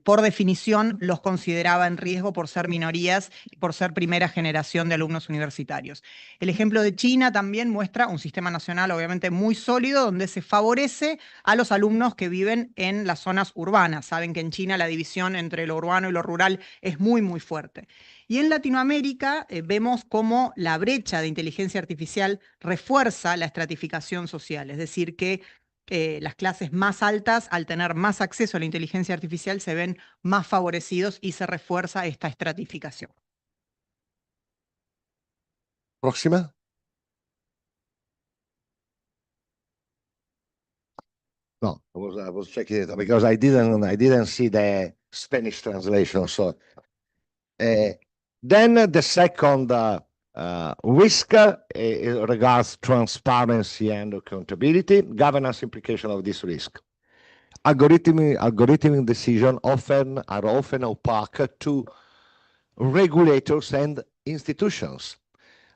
por definición, los consideraba en riesgo por ser minorías y por ser primera generación de alumnos universitarios. El ejemplo de China también muestra un sistema nacional obviamente muy sólido, donde se favorece a los alumnos que viven en las zonas urbanas. Saben que en China la división entre lo urbano y lo rural es muy, muy fuerte. Y en Latinoamérica vemos cómo la brecha de inteligencia artificial refuerza la estratificación social, es decir, que las clases más altas, al tener más acceso a la inteligencia artificial, se ven más favorecidos y se refuerza esta estratificación. Próxima. No, I was checking it because I didn't see the Spanish translation. So then the second risk regards transparency and accountability, governance implication of this risk. Algorithmic decisions are often opaque to regulators and institutions.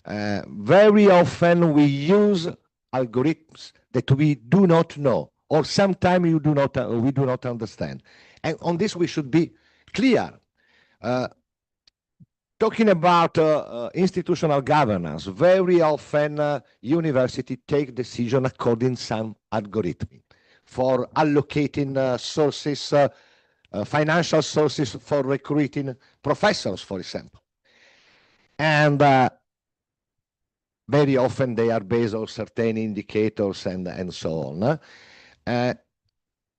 Very often we use algorithms that we do not know, or sometimes we do not understand. And on this we should be clear. Talking about institutional governance, very often universities take decisions according to some algorithm for allocating sources, financial sources for recruiting professors, for example. And very often they are based on certain indicators and so on. I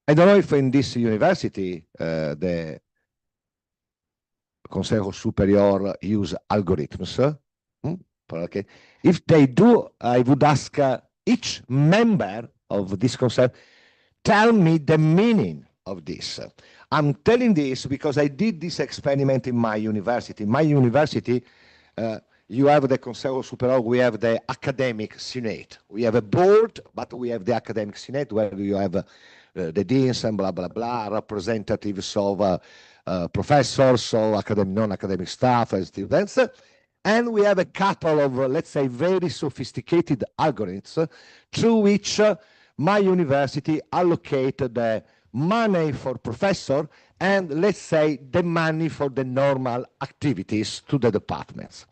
don't know if in this university the Consejo Superior use algorithms. Okay. If they do, I would ask each member of this consejo, tell me the meaning of this. I'm telling this because I did this experiment in my university. My university, you have the Consejo Superior, we have the academic senate. We have a board, but we have the academic senate where you have the deans and blah, blah, blah, representatives of professors, so non-academic staff and students. And we have a couple of, let's say, very sophisticated algorithms through which my university allocated the money for professor and, let's say, the money for the normal activities to the departments.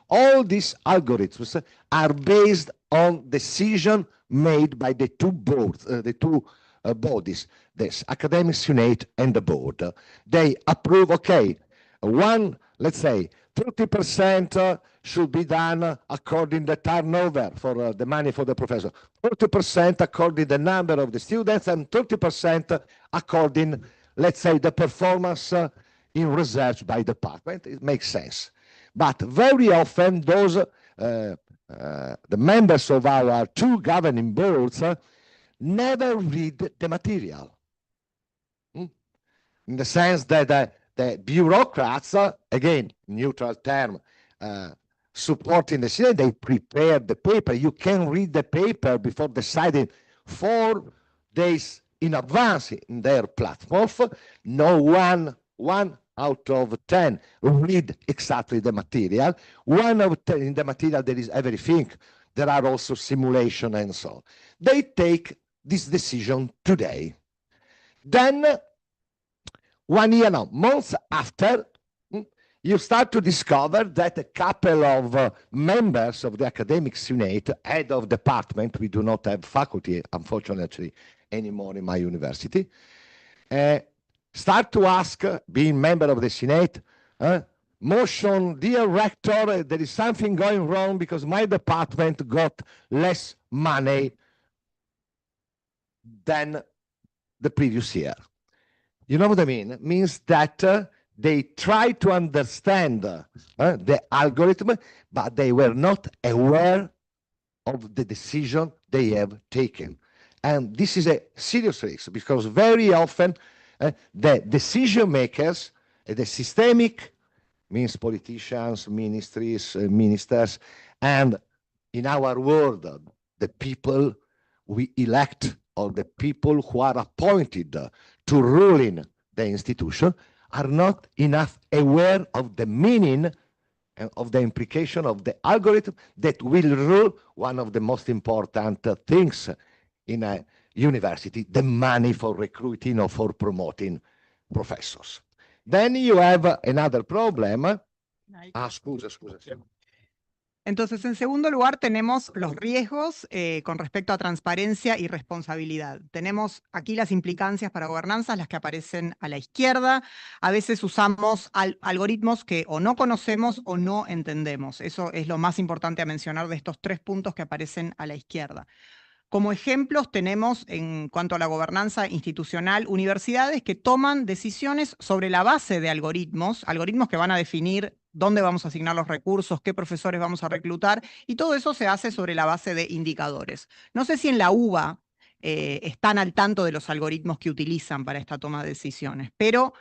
All these algorithms are based on decision made by the two boards, the two bodies, this academic senate and the board. They approve, okay, let's say 30% should be done according to the turnover for the money for the professor, 30% according to the number of the students, and 30% according, let's say, the performance in research by department. It makes sense. But very often those, the members of our two governing boards never read the material. In the sense that the bureaucrats, again, neutral term, supporting the Senate, they prepare the paper. You can read the paper before deciding 4 days in advance in their platform. No one out of 10 read exactly the material. 1 out of 10 in the material, there is everything. There are also simulation and so on. They take this decision today. Then 1 year now, months after, you start to discover that a couple of members of the academic senate, head of department, we do not have faculty, unfortunately, anymore in my university, start to ask, being member of the senate, motion, dear rector, there is something going wrong because my department got less money than the previous year. You know what I mean? It means that they try to understand the algorithm, but they were not aware of the decision they have taken. And this is a serious risk because very often the decision makers, the systemic, means politicians, ministries, ministers, and in our world, the people we elect or the people who are appointed to ruling the institution are not enough aware of the meaning and of the implication of the algorithm that will rule one of the most important things in a university, the money for recruiting or for promoting professors. Then you have another problem. Scusa. Entonces, en segundo lugar, tenemos los riesgos con respecto a transparencia y responsabilidad. Tenemos aquí las implicancias para gobernanzas, las que aparecen a la izquierda. A veces usamos algoritmos que o no conocemos o no entendemos. Eso es lo más importante a mencionar de estos 3 puntos que aparecen a la izquierda. Como ejemplos tenemos, en cuanto a la gobernanza institucional, universidades que toman decisiones sobre la base de algoritmos que van a definir dónde vamos a asignar los recursos, qué profesores vamos a reclutar, y todo eso se hace sobre la base de indicadores. No sé si en la UBA están al tanto de los algoritmos que utilizan para esta toma de decisiones, pero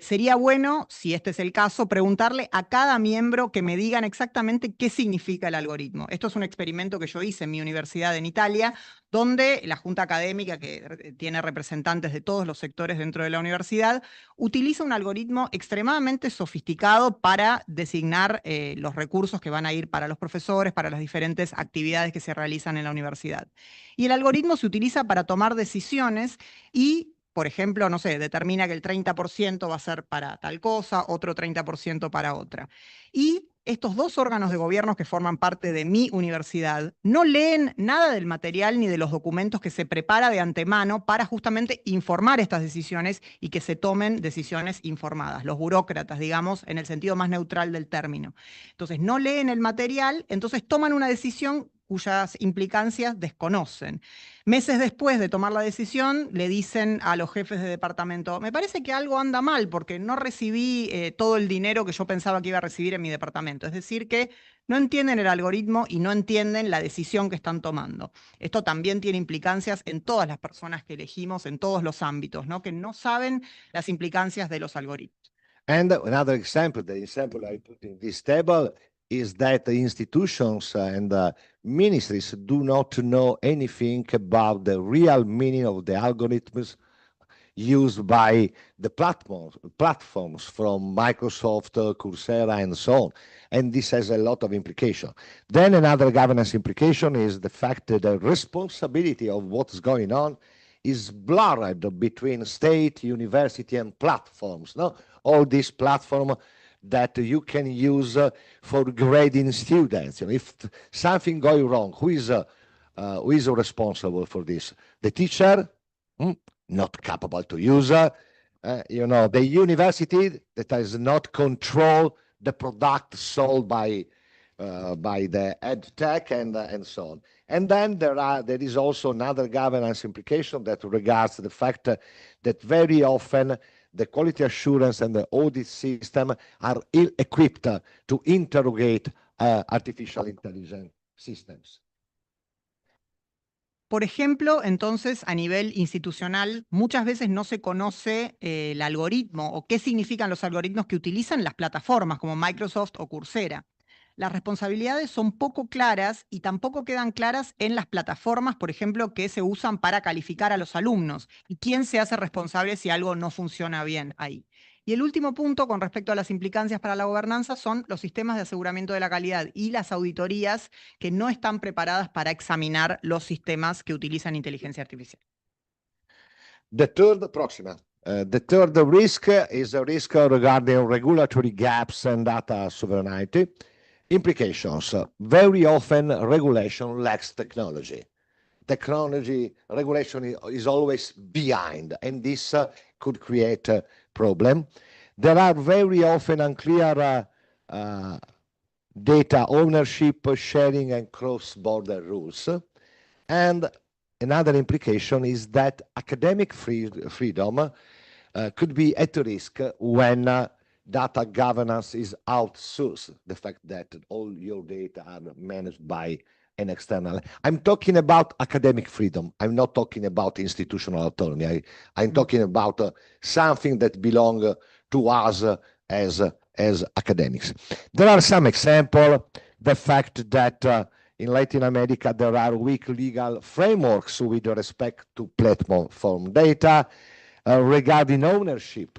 sería bueno, si este es el caso, preguntarle a cada miembro que me digan exactamente qué significa el algoritmo. Esto es un experimento que yo hice en mi universidad en Italia, donde la junta académica, que tiene representantes de todos los sectores dentro de la universidad, utiliza un algoritmo extremadamente sofisticado para designar los recursos que van a ir para los profesores, para las diferentes actividades que se realizan en la universidad. Y el algoritmo se utiliza para tomar decisiones y, por ejemplo, no sé, determina que el 30% va a ser para tal cosa, otro 30% para otra. Y estos 2 órganos de gobierno que forman parte de mi universidad no leen nada del material ni de los documentos que se prepara de antemano para justamente informar estas decisiones y que se tomen decisiones informadas. Los burócratas, digamos, en el sentido más neutral del término. Entonces, no leen el material, entonces toman una decisión cuyas implicancias desconocen. Meses después de tomar la decisión, le dicen a los jefes de departamento, me parece que algo anda mal porque no recibí todo el dinero que yo pensaba que iba a recibir en mi departamento. Es decir, que no entienden el algoritmo y no entienden la decisión que están tomando. Esto también tiene implicancias en todas las personas que elegimos, en todos los ámbitos, ¿no? Que no saben las implicancias de los algoritmos. And another example, the example I put in this table is that the institutions and ministries do not know anything about the real meaning of the algorithms used by the platforms from Microsoft, Coursera, and so on. And this has a lot of implication. Then another governance implication is the fact that the responsibility of what's going on is blurred between state, university, and platforms. No, all these platforms that you can use for grading students. You know, if something going wrong, who is responsible for this? The teacher not capable to use. The university that does not control the product sold by the ed tech and so on. And then there is also another governance implication that regards the fact that very often the quality assurance and the audit system are ill-equipped to interrogate artificial intelligence systems. Por ejemplo, entonces, a nivel institucional, muchas veces no se conoce el algoritmo o qué significan los algoritmos que utilizan las plataformas como Microsoft o Coursera. Las responsabilidades son poco claras y tampoco quedan claras en las plataformas, por ejemplo, que se usan para calificar a los alumnos y quién se hace responsable si algo no funciona bien ahí. Y el último punto con respecto a las implicancias para la gobernanza son los sistemas de aseguramiento de la calidad y las auditorías que no están preparadas para examinar los sistemas que utilizan inteligencia artificial. The third risk is a risk regarding regulatory gaps and data sovereignty. Implications. Very often, regulation lacks technology. Technology regulation is always behind, and this could create a problem. There are very often unclear data ownership, sharing, and cross-border rules. And another implication is that academic freedom could be at risk when data governance is outsourced, the fact that all your data are managed by an external. I'm talking about academic freedom. I'm not talking about institutional autonomy. I'm talking about something that belongs to us as academics. There are some examples. The fact that in Latin America there are weak legal frameworks with respect to platform data regarding ownership.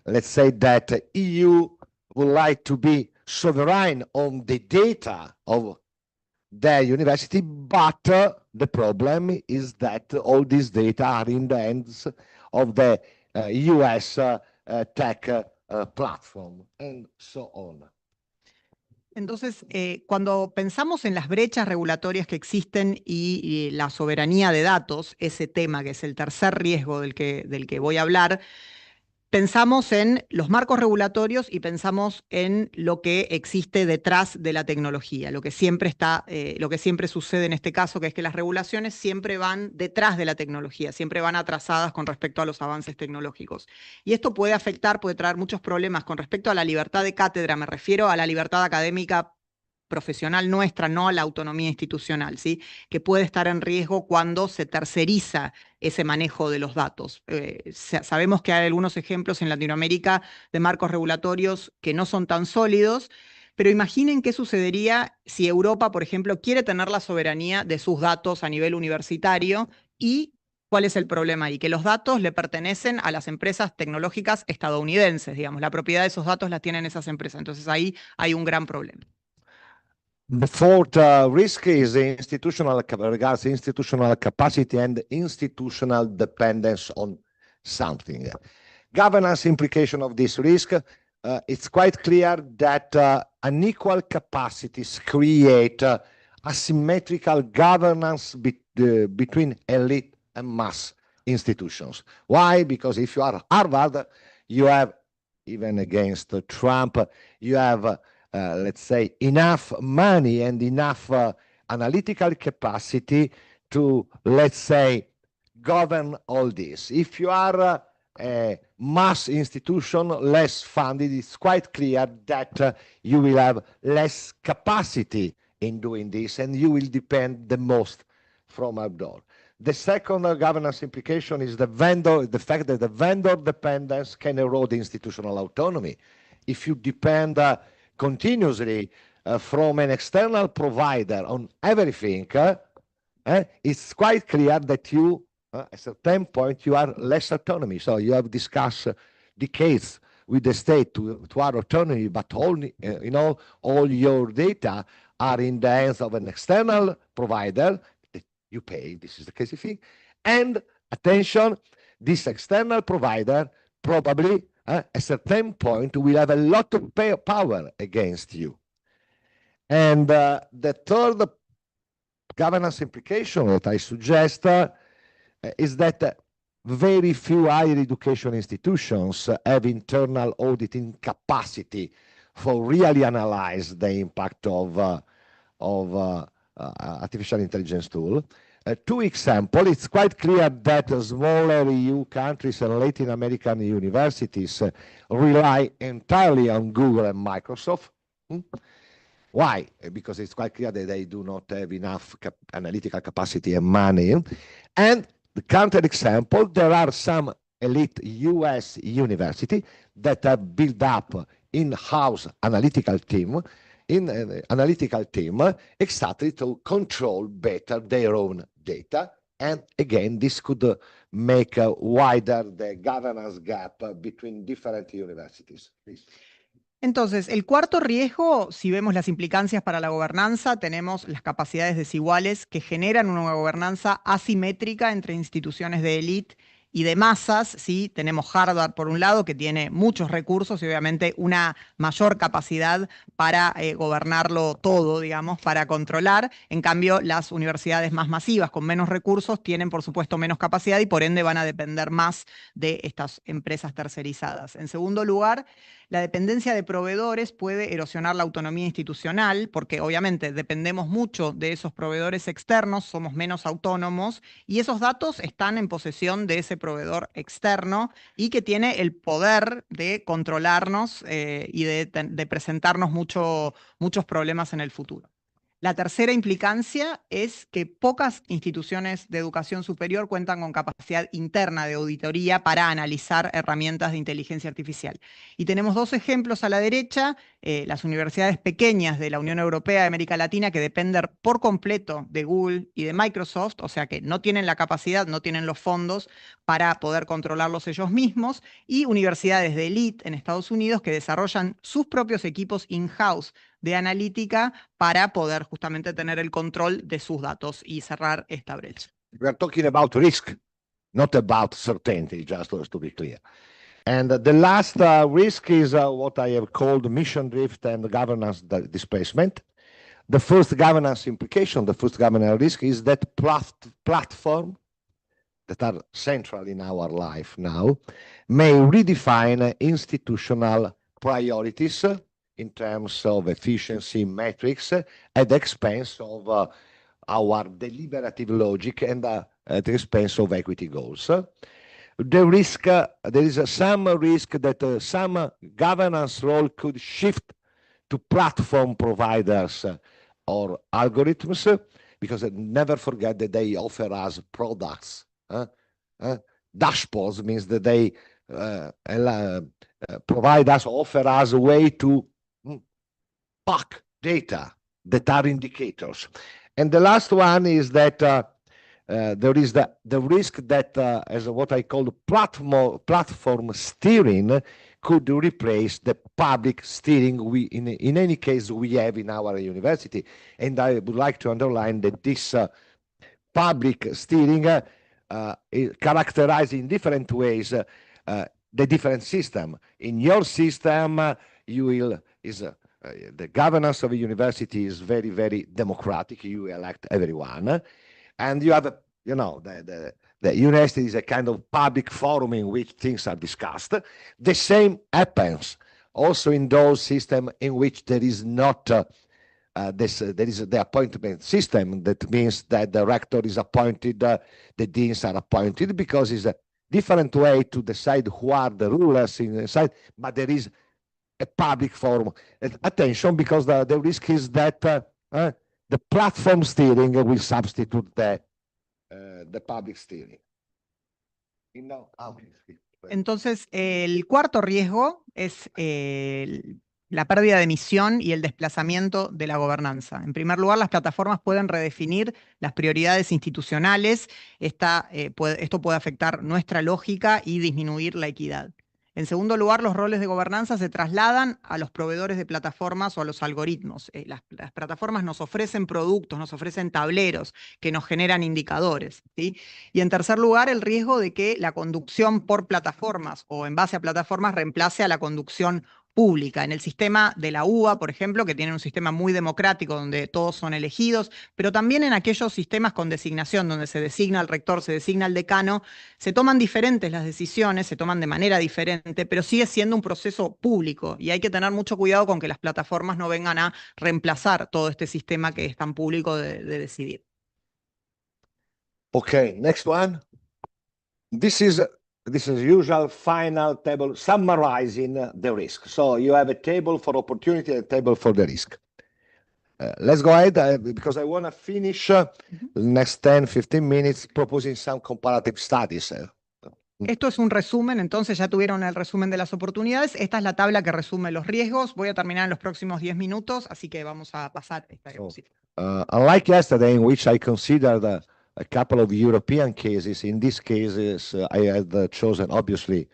Let's say that EU would like to be sovereign on the data of their university, but the problem is that all these data are in the hands of the US tech platform and so on. Entonces, cuando pensamos en las brechas regulatorias que existen y la soberanía de datos, ese tema que es el tercer riesgo del que voy a hablar, pensamos en los marcos regulatorios y pensamos en lo que existe detrás de la tecnología, lo que siempre sucede en este caso, que es que las regulaciones siempre van detrás de la tecnología, siempre van atrasadas con respecto a los avances tecnológicos. Y esto puede traer muchos problemas con respecto a la libertad de cátedra, me refiero a la libertad académica profesional nuestra, no a la autonomía institucional, ¿sí? Que puede estar en riesgo cuando se terceriza ese manejo de los datos. Sabemos que hay algunos ejemplos en Latinoamérica de marcos regulatorios que no son tan sólidos, pero imaginen qué sucedería si Europa, por ejemplo, quiere tener la soberanía de sus datos a nivel universitario y ¿cuál es el problema ahí? Que los datos le pertenecen a las empresas tecnológicas estadounidenses, digamos, la propiedad de esos datos la tienen esas empresas, entonces ahí hay un gran problema. The fourth risk is regards institutional capacity and institutional dependence on something. Governance implication of this risk, it's quite clear that unequal capacities create asymmetrical governance between elite and mass institutions. Why? Because if you are Harvard, you have, even against Trump, you have let's say, enough money and enough analytical capacity to, let's say, govern all this. If you are a mass institution, less funded, it's quite clear that you will have less capacity in doing this, and you will depend the most from outdoor. The second governance implication is the fact that the vendor dependence can erode institutional autonomy. If you depend continuously from an external provider on everything, it's quite clear that you, at a certain point, you are less autonomy. So you have discussed decades with the state to our autonomy, but only, all your data are in the hands of an external provider that you pay. This is the crazy thing. And attention, this external provider probably at a certain point will have a lot of power against you. And the third governance implication that I suggest is that very few higher education institutions have internal auditing capacity for really analyze the impact of artificial intelligence tool. Two examples, it's quite clear that smaller EU countries and Latin American universities rely entirely on Google and Microsoft. Why? Because it's quite clear that they do not have enough analytical capacity and money. And the counter example, there are some elite US university that have built up in-house analytical team exactly to control better their own data. And again, this could make wider the governance gap between different universities. Please. Entonces, el cuarto riesgo, si vemos las implicancias para la gobernanza, tenemos las capacidades desiguales que generan una gobernanza asimétrica entre instituciones de élite y de masas, ¿sí? Tenemos Harvard por un lado, que tiene muchos recursos y obviamente una mayor capacidad para gobernarlo todo, digamos, para controlar. En cambio, las universidades más masivas, con menos recursos, tienen por supuesto menos capacidad y por ende van a depender más de estas empresas tercerizadas. En segundo lugar, la dependencia de proveedores puede erosionar la autonomía institucional, porque obviamente dependemos mucho de esos proveedores externos, somos menos autónomos, y esos datos están en posesión de ese proveedor externo y que tiene el poder de controlarnos y de presentarnos muchos problemas en el futuro. La tercera implicancia es que pocas instituciones de educación superior cuentan con capacidad interna de auditoría para analizar herramientas de inteligencia artificial. Y tenemos dos ejemplos a la derecha, las universidades pequeñas de la Unión Europea y América Latina que dependen por completo de Google y de Microsoft, o sea que no tienen la capacidad, no tienen los fondos para poder controlarlos ellos mismos, y universidades de élite en Estados Unidos que desarrollan sus propios equipos in-house de analítica para poder justamente tener el control de sus datos y cerrar esta brecha. We are talking about risk, not about certainty, just to be clear. And the last risk is what I have called mission drift and governance displacement. The first governance implication, the first governance risk is that platforms that are central in our life now may redefine institutional priorities in terms of efficiency metrics at the expense of our deliberative logic and at the expense of equity goals. There is some risk that some governance role could shift to platform providers or algorithms, because never forget that they offer us products. Dashboards means that they provide us, offer us a way to pack data that are indicators. And the last one is that there is the risk that as what I call platform steering could replace the public steering in any case we have in our university. And I would like to underline that this public steering is characterized in different ways the different system. In your system, the governance of a university is very, very democratic. You elect everyone. And you have, the university is a kind of public forum in which things are discussed. The same happens also in those systems in which there is not there is the appointment system. That means that the rector is appointed, the deans are appointed, because it's a different way to decide who are the rulers inside, but there is a public forum. And attention, because the risk is that the platform steering will substitute the public steering. Entonces, el cuarto riesgo es la pérdida de misión y el desplazamiento de la gobernanza. En primer lugar, las plataformas pueden redefinir las prioridades institucionales. Esto puede afectar nuestra lógica y disminuir la equidad. En segundo lugar, los roles de gobernanza se trasladan a los proveedores de plataformas o a los algoritmos. Las plataformas nos ofrecen productos, nos ofrecen tableros que nos generan indicadores, ¿sí? Y en tercer lugar, el riesgo de que la conducción por plataformas o en base a plataformas reemplace a la conducción pública. En el sistema de la UBA, por ejemplo, que tiene un sistema muy democrático donde todos son elegidos, pero también en aquellos sistemas con designación, donde se designa al rector, se designa al decano, se toman diferentes las decisiones, se toman de manera diferente, pero sigue siendo un proceso público y hay que tener mucho cuidado con que las plataformas no vengan a reemplazar todo este sistema que es tan público de decidir. Okay, next one. This is usual final table summarizing the risk. So you have a table for opportunity and a table for the risk. Let's go ahead because I want to finish the next 10, 15 minutes proposing some comparative studies. Esto es un resumen, entonces ya tuvieron el resumen de las oportunidades. Esta es la tabla que resume los riesgos. Voy a terminar en los próximos 10 minutos, así que vamos a pasar esta diapositiva. Unlike yesterday, in which I considered a couple of European cases, in these cases I had chosen obviously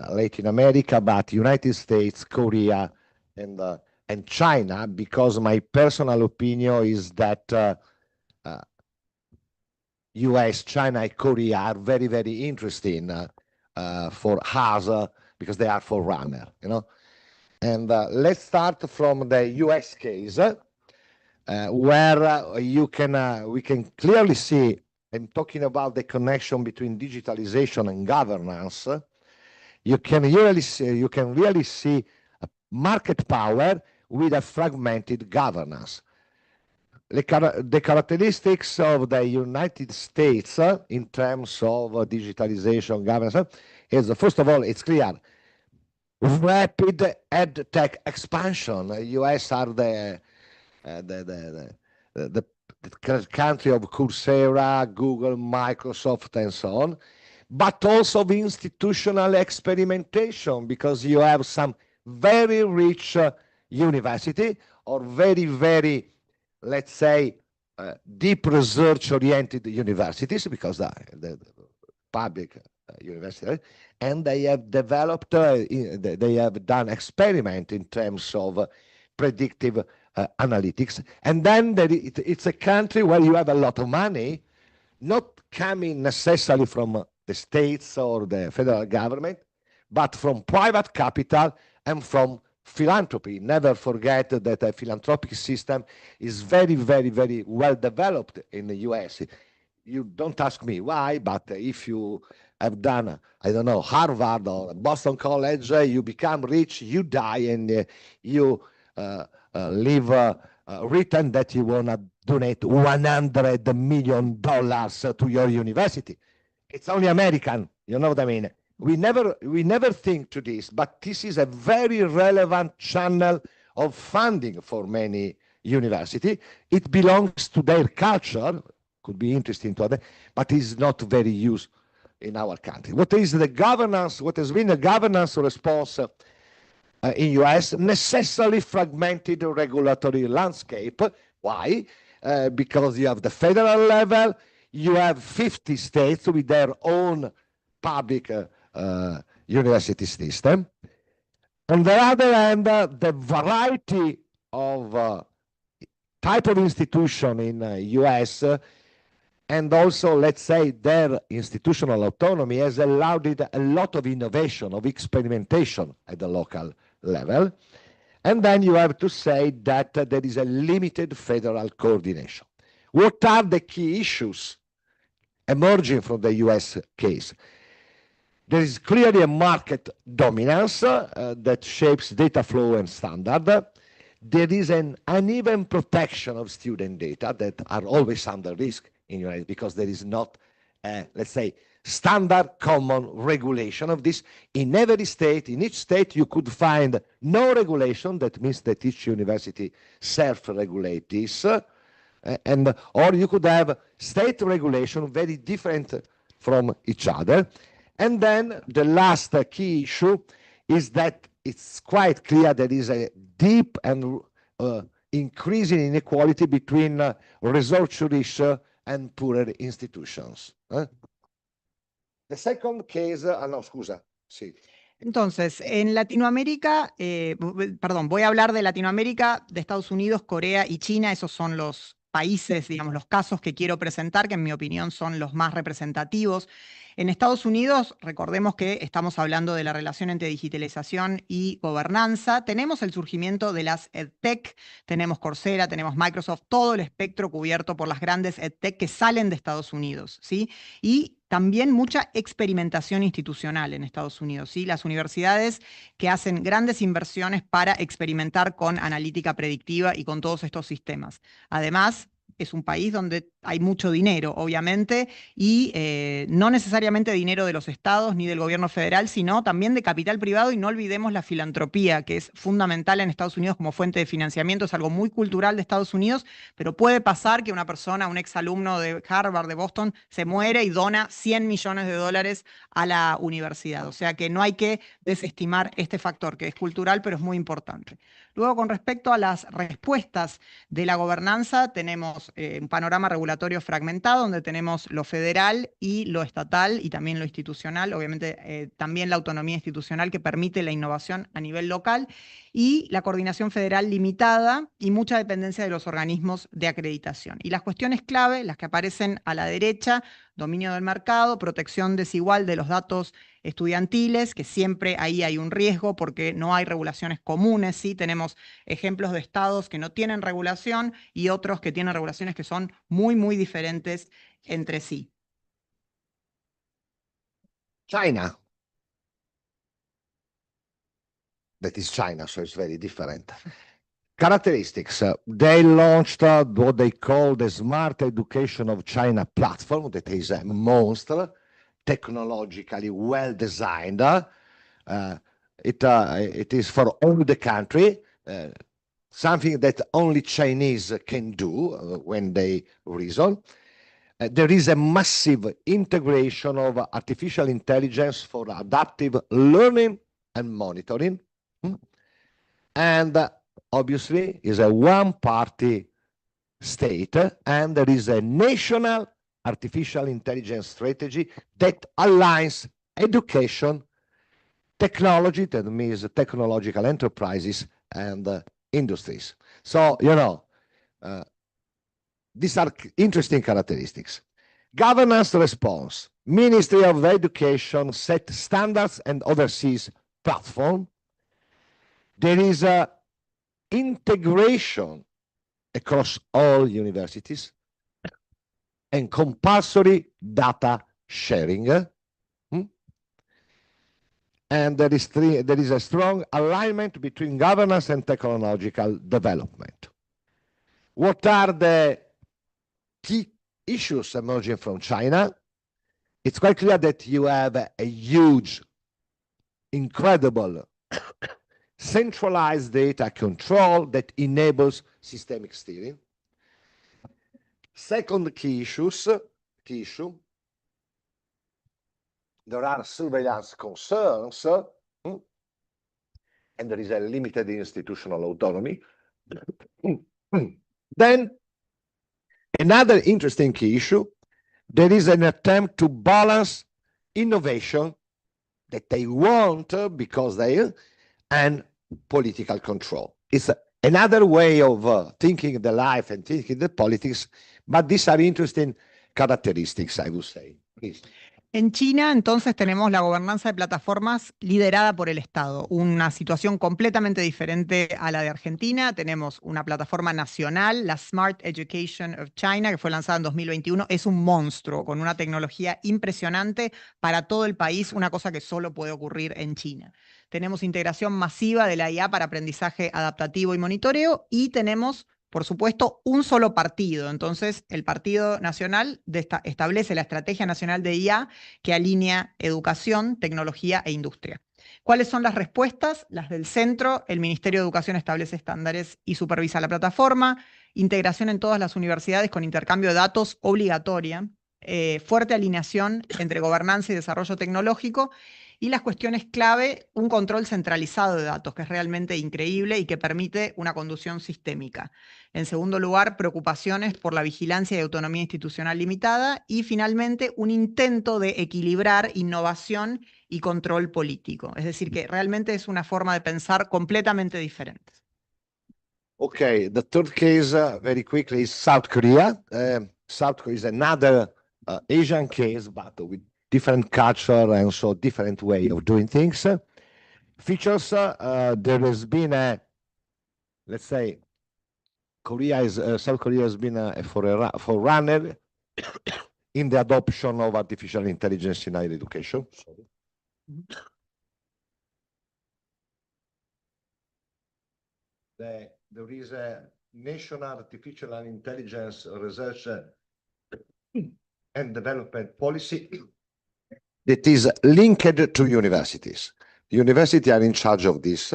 Latin America, but United States, Korea, and China, because my personal opinion is that US, China, and Korea are very, very interesting for us because they are forerunner, you know. And let's start from the US case, where we can clearly see, I'm talking about the connection between digitalization and governance. You can really see a market power with a fragmented governance. The characteristics of the United States in terms of digitalization governance is, first of all, it's clear, rapid ed tech expansion. US are the country of Coursera, Google, Microsoft, and so on, but also of institutional experimentation, because you have some very rich university or very, very, let's say, deep research-oriented universities, because the public university, and they have developed, they have done experiment in terms of predictive analytics. And then it's a country where you have a lot of money, not coming necessarily from the states or the federal government, but from private capital and from philanthropy. Never forget that a philanthropic system is very, very, very well developed in the US. You don't ask me why, but if you have done, I don't know, Harvard or Boston College, you become rich, you die, and you live written that you want to donate $100 million to your university. It's only American, you know what I mean? We never think to this, but this is a very relevant channel of funding for many universities. It belongs to their culture, could be interesting to others, but is not very used in our country. What is the governance? What has been the governance response in US? Necessarily fragmented regulatory landscape. Why? Because you have the federal level, you have 50 states with their own public university system. On the other hand, the variety of type of institution in US and also, let's say, their institutional autonomy has allowed it a lot of innovation, of experimentation at the local level. And then you have to say that there is a limited federal coordination. What are the key issues emerging from the US case? There is clearly a market dominance that shapes data flow and standard. There is an uneven protection of student data that are always under risk in the United, because there is not, let's say, standard common regulation of this. In every state, in each state, you could find no regulation. That means that each university self-regulate this. Or you could have state regulation very different from each other. And then the last key issue is that it's quite clear there is a deep and increasing inequality between research-rich and poorer institutions. The second case, no, scusa, sí. Entonces, en Latinoamérica, perdón, voy a hablar de Latinoamérica, de Estados Unidos, Corea y China. Esos son los países, digamos, los casos que quiero presentar, que en mi opinión son los más representativos. En Estados Unidos, recordemos que estamos hablando de la relación entre digitalización y gobernanza. Tenemos el surgimiento de las EdTech, tenemos Coursera, tenemos Microsoft, todo el espectro cubierto por las grandes EdTech que salen de Estados Unidos, ¿sí? Y también mucha experimentación institucional en Estados Unidos, ¿sí? Las universidades que hacen grandes inversiones para experimentar con analítica predictiva y con todos estos sistemas. Además, es un país donde hay mucho dinero, obviamente, y no necesariamente dinero de los estados ni del gobierno federal, sino también de capital privado, y no olvidemos la filantropía, que es fundamental en Estados Unidos como fuente de financiamiento, es algo muy cultural de Estados Unidos, pero puede pasar que una persona, un exalumno de Harvard, de Boston, se muere y dona 100 millones de dólares a la universidad. O sea que no hay que desestimar este factor, que es cultural, pero es muy importante. Luego, con respecto a las respuestas de la gobernanza, tenemos un panorama regulatorio fragmentado, donde tenemos lo federal y lo estatal, y también lo institucional, obviamente también la autonomía institucional que permite la innovación a nivel local, y la coordinación federal limitada y mucha dependencia de los organismos de acreditación. Y las cuestiones clave, las que aparecen a la derecha: dominio del mercado, protección desigual de los datos estudiantiles, que siempre ahí hay un riesgo porque no hay regulaciones comunes, ¿sí? Tenemos ejemplos de estados que no tienen regulación y otros que tienen regulaciones que son muy, muy diferentes entre sí. China. That is China, so it's very different. Characteristics. They launched what they call the Smart Education of China platform. That is a monster, technologically well designed. It is for all the country, something that only Chinese can do when they reason. There is a massive integration of artificial intelligence for adaptive learning and monitoring. And obviously is a one-party state, and there is a national artificial intelligence strategy that aligns education, technology, that means technological enterprises, and industries. So, these are interesting characteristics. Governance response. Ministry of Education set standards and oversees platform. There is a integration across all universities and compulsory data sharing. And there is a strong alignment between governance and technological development. What are the key issues emerging from China? It's quite clear that you have a huge, incredible centralized data control that enables systemic steering. Second key issue, there are surveillance concerns, and there is a limited institutional autonomy. Then, another interesting key issue, there is an attempt to balance innovation that they want because they, and political control. It's another way of thinking the life and thinking the politics, but these are interesting characteristics, I would say. Please. En China, entonces, tenemos la gobernanza de plataformas liderada por el Estado, una situación completamente diferente a la de Argentina. Tenemos una plataforma nacional, la Smart Education of China, que fue lanzada en 2021. Es un monstruo con una tecnología impresionante para todo el país, una cosa que solo puede ocurrir en China. Tenemos integración masiva de la IA para aprendizaje adaptativo y monitoreo, y tenemos, por supuesto, un solo partido. Entonces, el Partido Nacional establece la Estrategia Nacional de IA que alinea educación, tecnología e industria. ¿Cuáles son las respuestas? Las del centro: el Ministerio de Educación establece estándares y supervisa la plataforma, integración en todas las universidades con intercambio de datos obligatoria, fuerte alineación entre gobernanza y desarrollo tecnológico, y las cuestiones clave: un control centralizado de datos, que es realmente increíble y que permite una conducción sistémica. En segundo lugar, preocupaciones por la vigilancia y autonomía institucional limitada. Y finalmente, un intento de equilibrar innovación y control político. Es decir, que realmente es una forma de pensar completamente diferente. Okay, the third case, very quickly, is South Korea. South Korea is another Asian case, but with different culture and so different way of doing things. Features, there has been a, let's say, South Korea has been a forerunner in the adoption of artificial intelligence in higher education. There is a national artificial intelligence research and development policy that is linked to universities. The universities are in charge of this.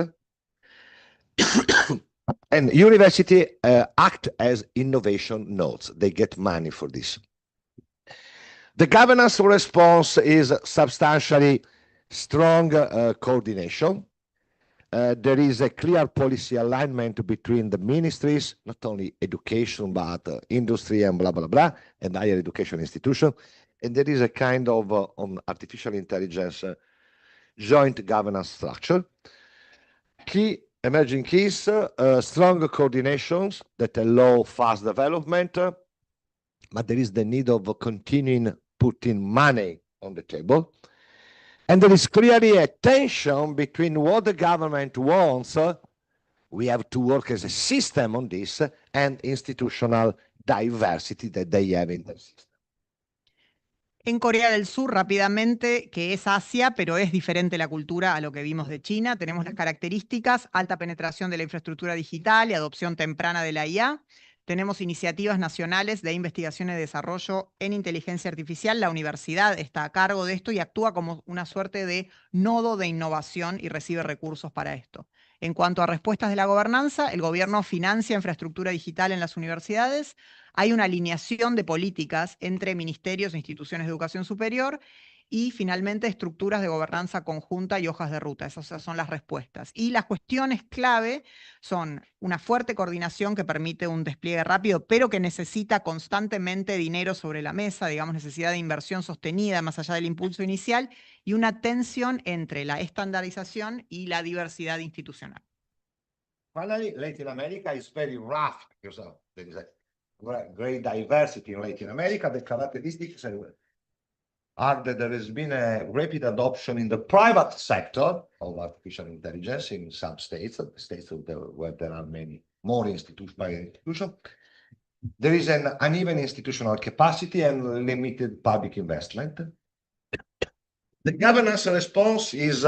And university act as innovation nodes. They get money for this. The governance response is substantially strong coordination. There is a clear policy alignment between the ministries, not only education, but industry and blah, blah, blah, and higher education institution. And there is a kind of on artificial intelligence joint governance structure. Key emerging keys, strong coordinations that allow fast development, but there is the need of continuing putting money on the table. And there is clearly a tension between what the government wants, we have to work as a system on this, and institutional diversity that they have in the system. En Corea del Sur, rápidamente, que es Asia, pero es diferente la cultura a lo que vimos de China. Tenemos las características: alta penetración de la infraestructura digital y adopción temprana de la IA. Tenemos iniciativas nacionales de investigación y desarrollo en inteligencia artificial. La universidad está a cargo de esto y actúa como una suerte de nodo de innovación y recibe recursos para esto. En cuanto a respuestas de la gobernanza, el gobierno financia infraestructura digital en las universidades. Hay una alineación de políticas entre ministerios e instituciones de educación superior y, finalmente, estructuras de gobernanza conjunta y hojas de ruta. Esas son las respuestas. Y las cuestiones clave son una fuerte coordinación que permite un despliegue rápido, pero que necesita constantemente dinero sobre la mesa, digamos, necesidad de inversión sostenida más allá del impulso inicial, y una tensión entre la estandarización y la diversidad institucional. Finally, Latin America is very rough because there is a great diversity in Latin America. The characteristics are that there has been a rapid adoption in the private sector of artificial intelligence in some states, states where there are many more institutions. There is an uneven institutional capacity and limited public investment. The governance response is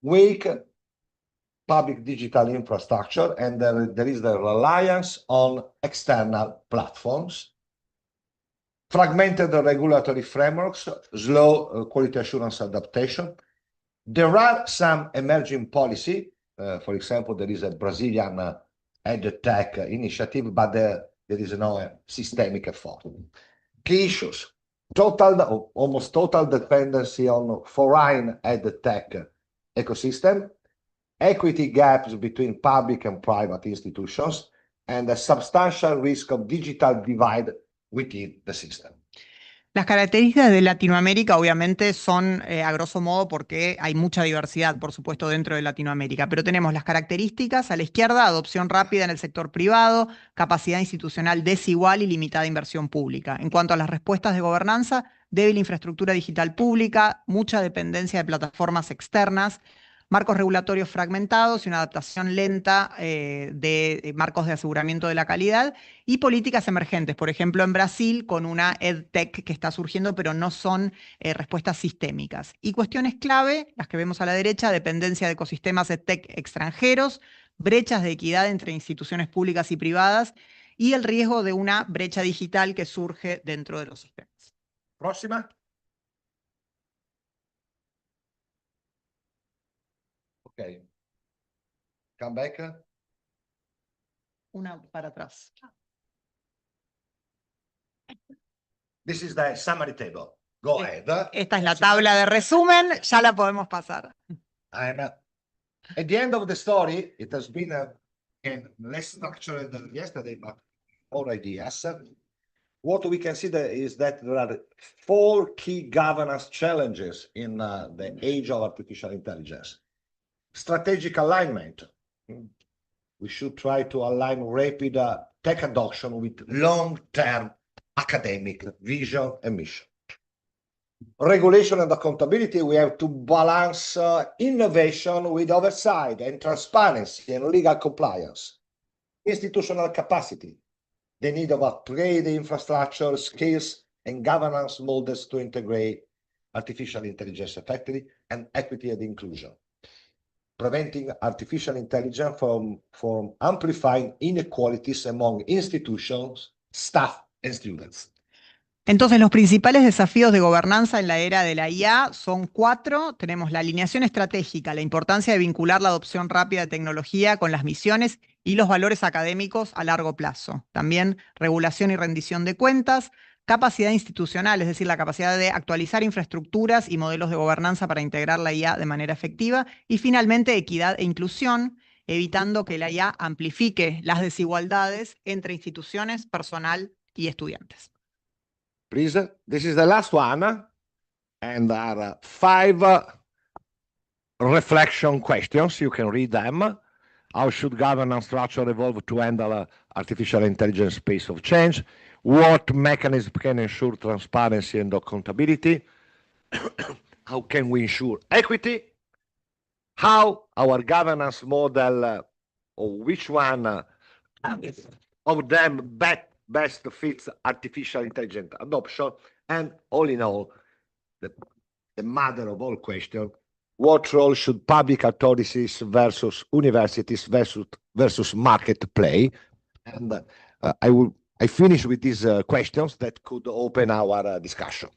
weak public digital infrastructure, and there is the reliance on external platforms, fragmented regulatory frameworks, slow quality assurance adaptation. There are some emerging policy. For example, there is a Brazilian EdTech initiative, but there is no systemic effort. Key issues: almost total dependency on foreign EdTech ecosystem, equity gaps between public and private institutions, and a substantial risk of digital divide within the system. Las características de Latinoamérica obviamente son a grosso modo porque hay mucha diversidad, por supuesto, dentro de Latinoamérica, pero tenemos las características a la izquierda: adopción rápida en el sector privado, capacidad institucional desigual y limitada inversión pública. En cuanto a las respuestas de gobernanza, débil infraestructura digital pública, mucha dependencia de plataformas externas, marcos regulatorios fragmentados y una adaptación lenta de marcos de aseguramiento de la calidad, y políticas emergentes, por ejemplo, en Brasil, con una EdTech que está surgiendo, pero no son respuestas sistémicas. Y cuestiones clave, las que vemos a la derecha: dependencia de ecosistemas EdTech extranjeros, brechas de equidad entre instituciones públicas y privadas, y el riesgo de una brecha digital que surge dentro de los sistemas. Próxima. Okay. Come back. Una para atrás. This is the summary table. Go ahead. Esta es la tabla de resumen, ya la podemos pasar. And at the end of the story, it has been less structured than yesterday, but more ideas. What we can see is that there are 4 key governance challenges in the age of artificial intelligence. Strategic alignment. We should try to align rapid tech adoption with long-term academic vision and mission. regulation and accountability, we have to balance innovation with oversight and transparency and legal compliance. Institutional capacity, the need of upgrade infrastructure, skills, and governance models to integrate artificial intelligence effectively, and equity and inclusion. Preventing artificial intelligence from amplifying inequalities among institutions, staff, and students. Entonces, los principales desafíos de gobernanza en la era de la IA son 4. Tenemos la alineación estratégica, la importancia de vincular la adopción rápida de tecnología con las misiones y los valores académicos a largo plazo. También regulación y rendición de cuentas, capacidad institucional, es decir, la capacidad de actualizar infraestructuras y modelos de gobernanza para integrar la IA de manera efectiva. Y finalmente, equidad e inclusión, evitando que la IA amplifique las desigualdades entre instituciones, personal y estudiantes. Please, this is the last one, and there are 5 reflection questions. You can read them. How should governance structure evolve to handle artificial intelligence pace of change? What mechanism can ensure transparency and accountability? How can we ensure equity? How our governance model, or which one of them best fits artificial intelligence adoption? And all in all, the mother of all questions, what role should public authorities versus universities versus market play? And I finish with these questions that could open our discussion.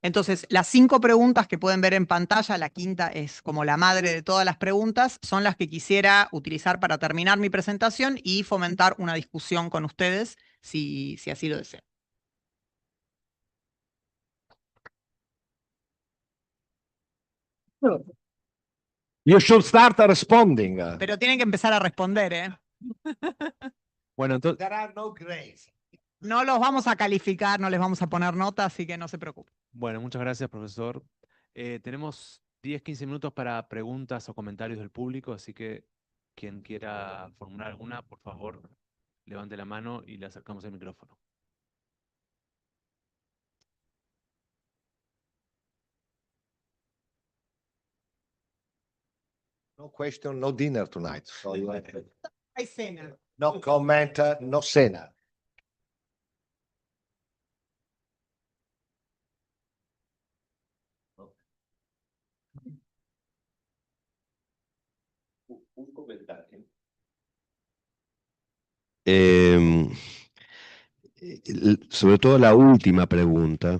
Entonces, las 5 preguntas que pueden ver en pantalla, la quinta es como la madre de todas las preguntas, son las que quisiera utilizar para terminar mi presentación y fomentar una discusión con ustedes, si así lo desean. You should start responding. Pero tienen que empezar a responder, ¿eh? Bueno, entonces, There are no grades. No los vamos a calificar, no les vamos a poner nota, así que no se preocupen. bueno, muchas gracias, profesor. Tenemos 10-15 minutos para preguntas o comentarios del público, así que quien quiera formular alguna, por favor, levante la mano y le acercamos el micrófono. No question, no dinner tonight. So Hay cena. no comment, no cena. Un comentario. Sobre todo la última pregunta.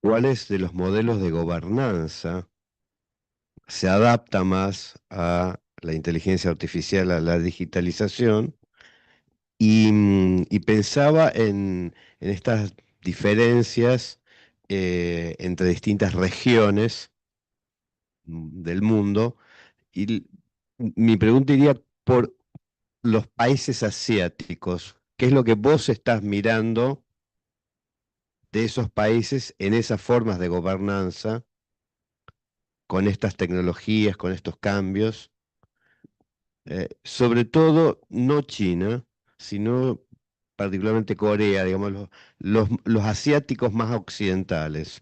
¿Cuáles de los modelos de gobernanza se adapta más a la inteligencia artificial, a la digitalización? Y pensaba en estas diferencias entre distintas regiones del mundo. Y mi pregunta iría por los países asiáticos. ¿Qué es lo que vos estás mirando de esos países en esas formas de gobernanza, con estas tecnologías, con estos cambios? Sobre todo, no China, sino particularmente Corea, digamos, los asiáticos más occidentales.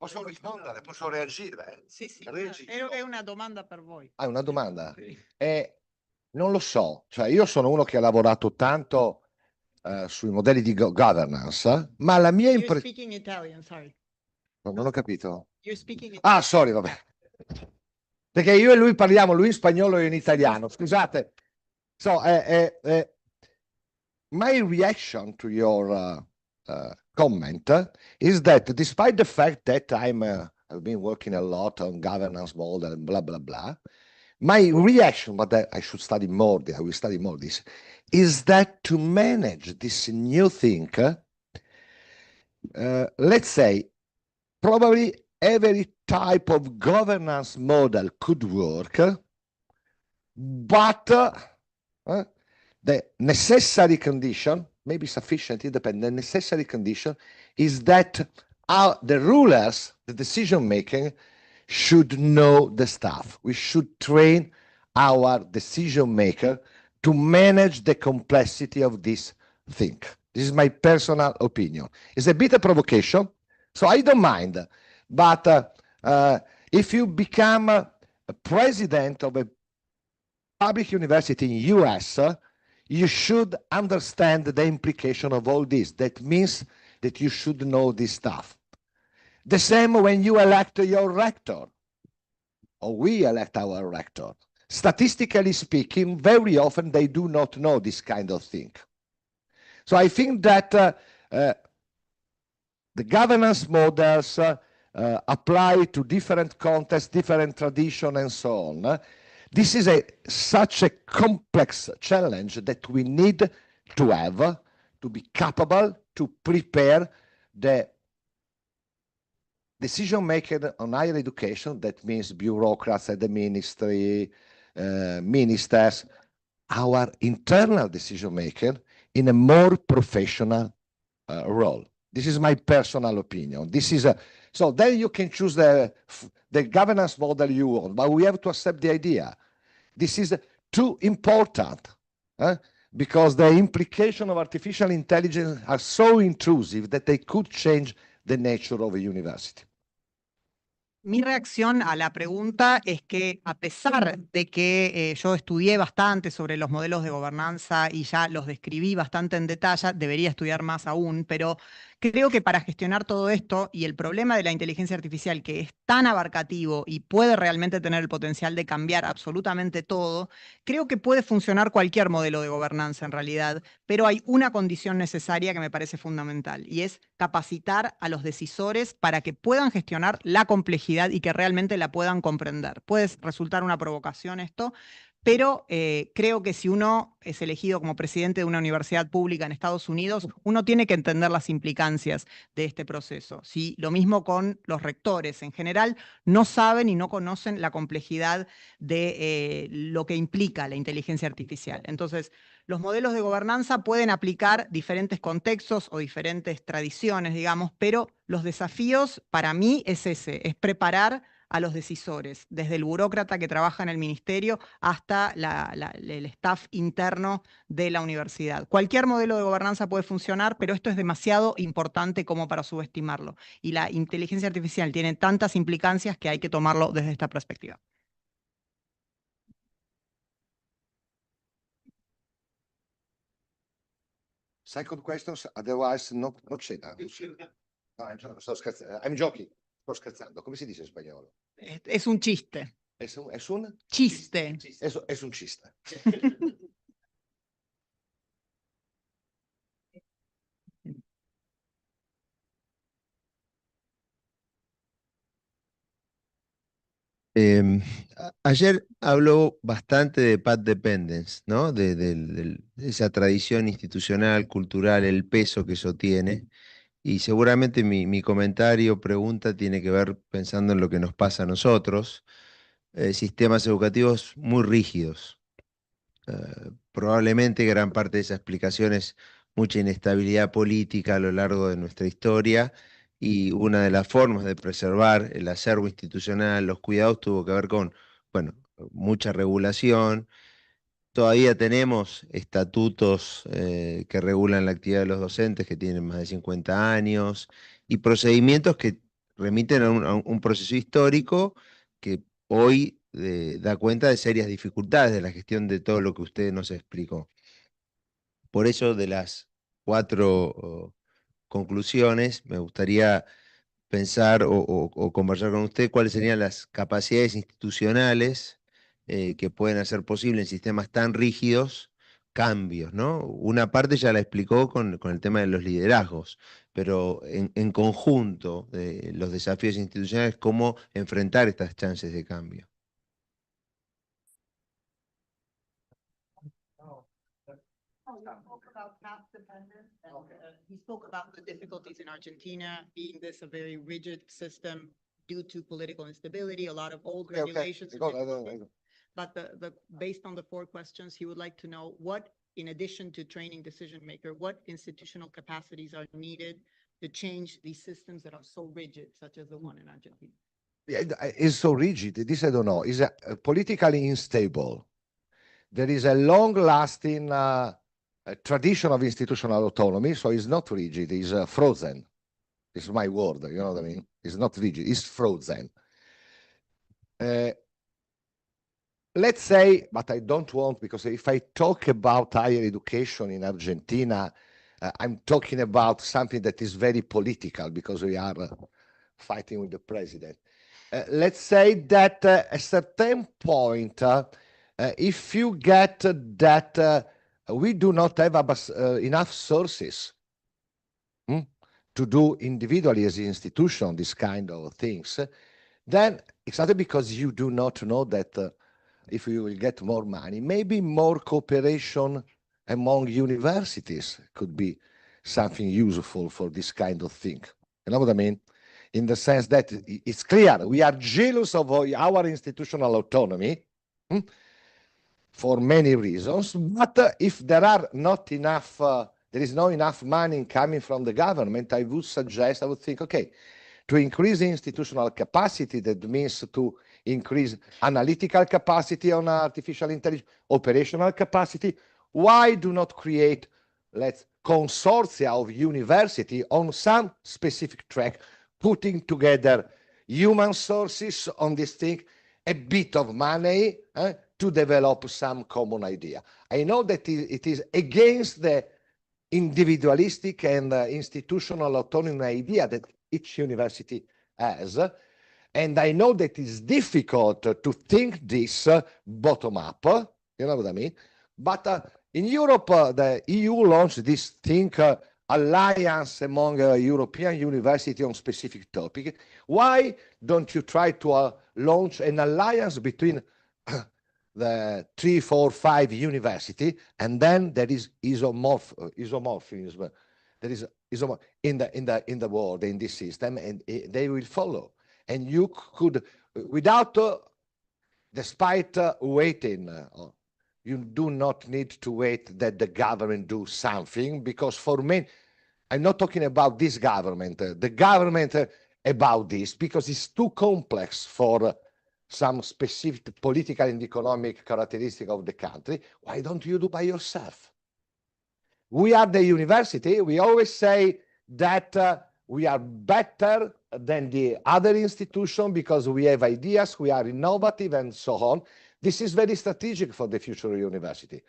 Posso rispondere? Posso reagire? Sì, sì, Reagisco. è una domanda per voi. Ah, una domanda? Sì. Non lo so, cioè io sono uno che ha lavorato tanto sui modelli di governance, ma la mia You're impressione... speaking Italian, sorry. Non ho capito. You're speaking Ah, sorry, vabbè. Perché io e lui parliamo, lui in spagnolo e io in italiano, scusate. So, my reaction to your comment is that despite the fact that I've been working a lot on governance model and blah, blah, blah, my reaction, but I should study more, I will study more this, is that to manage this new thing, let's say, probably every type of governance model could work, but the necessary condition, maybe sufficient, independent, the necessary condition is that the rulers, the decision making, should know the stuff. We should train our decision maker to manage the complexity of this thing. This is my personal opinion. It's a bit of provocation, so I don't mind. But if you become a president of a public university in US, you should understand the implication of all this. That means that you should know this stuff. The same when you elect your rector, or we elect our rector. Statistically speaking, very often they do not know this kind of thing. So I think that the governance models apply to different contexts, different traditions, and so on. This is such a complex challenge that we need to have to be capable to prepare the decision maker on higher education. That means bureaucrats at the ministry, ministers, our internal decision maker in a more professional role. This is my personal opinion. This is so then you can choose the governance model you want, but we have to accept the idea. This is too important because the implications of artificial intelligence are so intrusive that they could change the nature of a university. Mi reacción a la pregunta es que, a pesar de que yo estudié bastante sobre los modelos de gobernanza y ya los describí bastante en detalle, debería estudiar más aún, pero creo que para gestionar todo esto y el problema de la inteligencia artificial, que es tan abarcativo y puede realmente tener el potencial de cambiar absolutamente todo, creo que puede funcionar cualquier modelo de gobernanza en realidad, pero hay una condición necesaria que me parece fundamental, y es capacitar a los decisores para que puedan gestionar la complejidad y que realmente la puedan comprender. Puede resultar una provocación esto, pero creo que si uno es elegido como presidente de una universidad pública en Estados Unidos, uno tiene que entender las implicancias de este proceso. ¿Sí? Lo mismo con los rectores. En general, no saben y no conocen la complejidad de lo que implica la inteligencia artificial. Entonces, los modelos de gobernanza pueden aplicar diferentes contextos o diferentes tradiciones, digamos, pero los desafíos para mí es ese, es preparar a los decisores, desde el burócrata que trabaja en el ministerio hasta el staff interno de la universidad. Cualquier modelo de gobernanza puede funcionar, pero esto es demasiado importante como para subestimarlo. Y la inteligencia artificial tiene tantas implicancias que hay que tomarlo desde esta perspectiva. Second question, otherwise no c'è. No, sto scherzando. I'm joking. Sto scherzando. Come si dice in spagnolo? Es un chiste. Es un Chiste. Es un chiste. Ayer habló bastante de path dependence, ¿no? De esa tradición institucional, cultural, el peso que eso tiene. Y seguramente mi comentario, pregunta, tiene que ver pensando en lo que nos pasa a nosotros, sistemas educativos muy rígidos. Probablemente gran parte de esa explicación es mucha inestabilidad política a lo largo de nuestra historia, y una de las formas de preservar el acervo institucional, los cuidados, tuvo que ver con, bueno, mucha regulación. Todavía tenemos estatutos que regulan la actividad de los docentes que tienen más de 50 años, y procedimientos que remiten a un proceso histórico que hoy da cuenta de serias dificultades de la gestión de todo lo que usted nos explicó. Por eso, de las 4 conclusiones, me gustaría pensar o conversar con usted cuáles serían las capacidades institucionales que pueden hacer posible en sistemas tan rígidos cambios, ¿no? Una parte ya la explicó con el tema de los liderazgos, pero en conjunto de los desafíos institucionales, ¿cómo enfrentar estas chances de cambio? He spoke about the difficulties in Argentina, being this a very rigid system due to political instability, a lot of old regulations. But based on the 4 questions, he would like to know what, in addition to training decision maker, what institutional capacities are needed to change these systems that are so rigid, such as the one in Argentina. It's so rigid. This I don't know. Is politically unstable. there is a long-lasting tradition of institutional autonomy, so it's not rigid, it's frozen. It's my word, you know what I mean? It's not rigid, it's frozen. Let's say, but I don't want, because if I talk about higher education in Argentina, I'm talking about something that is very political, because we are fighting with the president. Let's say that at a certain point, if you get that we do not have enough sources to do individually as an institution this kind of things, then it's not because you do not know that if you will get more money, maybe more cooperation among universities could be something useful for this kind of thing. You know what I mean? In the sense that it's clear we are jealous of our institutional autonomy for many reasons, but if there are not enough, there is not enough money coming from the government, I would suggest, I would think, okay, to increase institutional capacity, that means to increase analytical capacity on artificial intelligence, operational capacity. Why do not create, let's consortia of university on some specific track, putting together human sources on this thing, a bit of money to develop some common idea. I know that it is against the individualistic and institutional autonomy idea that each university has. And I know that it's difficult to think this bottom up, you know what I mean? But in Europe, the EU launched this thing, alliance among European universities on specific topic. Why don't you try to launch an alliance between the 3, 4, 5 university, and then there is isomorphism. There is in the world, in this system, and they will follow. And you could, without, despite waiting, you do not need to wait that the government do something, because for me, I'm not talking about this government, the government about this, because it's too complex for some specific political and economic characteristic of the country. Why don't you do by yourself? We are the university. We always say that we are better than the other institution because we have ideas, we are innovative, and so on. This is very strategic for the future university.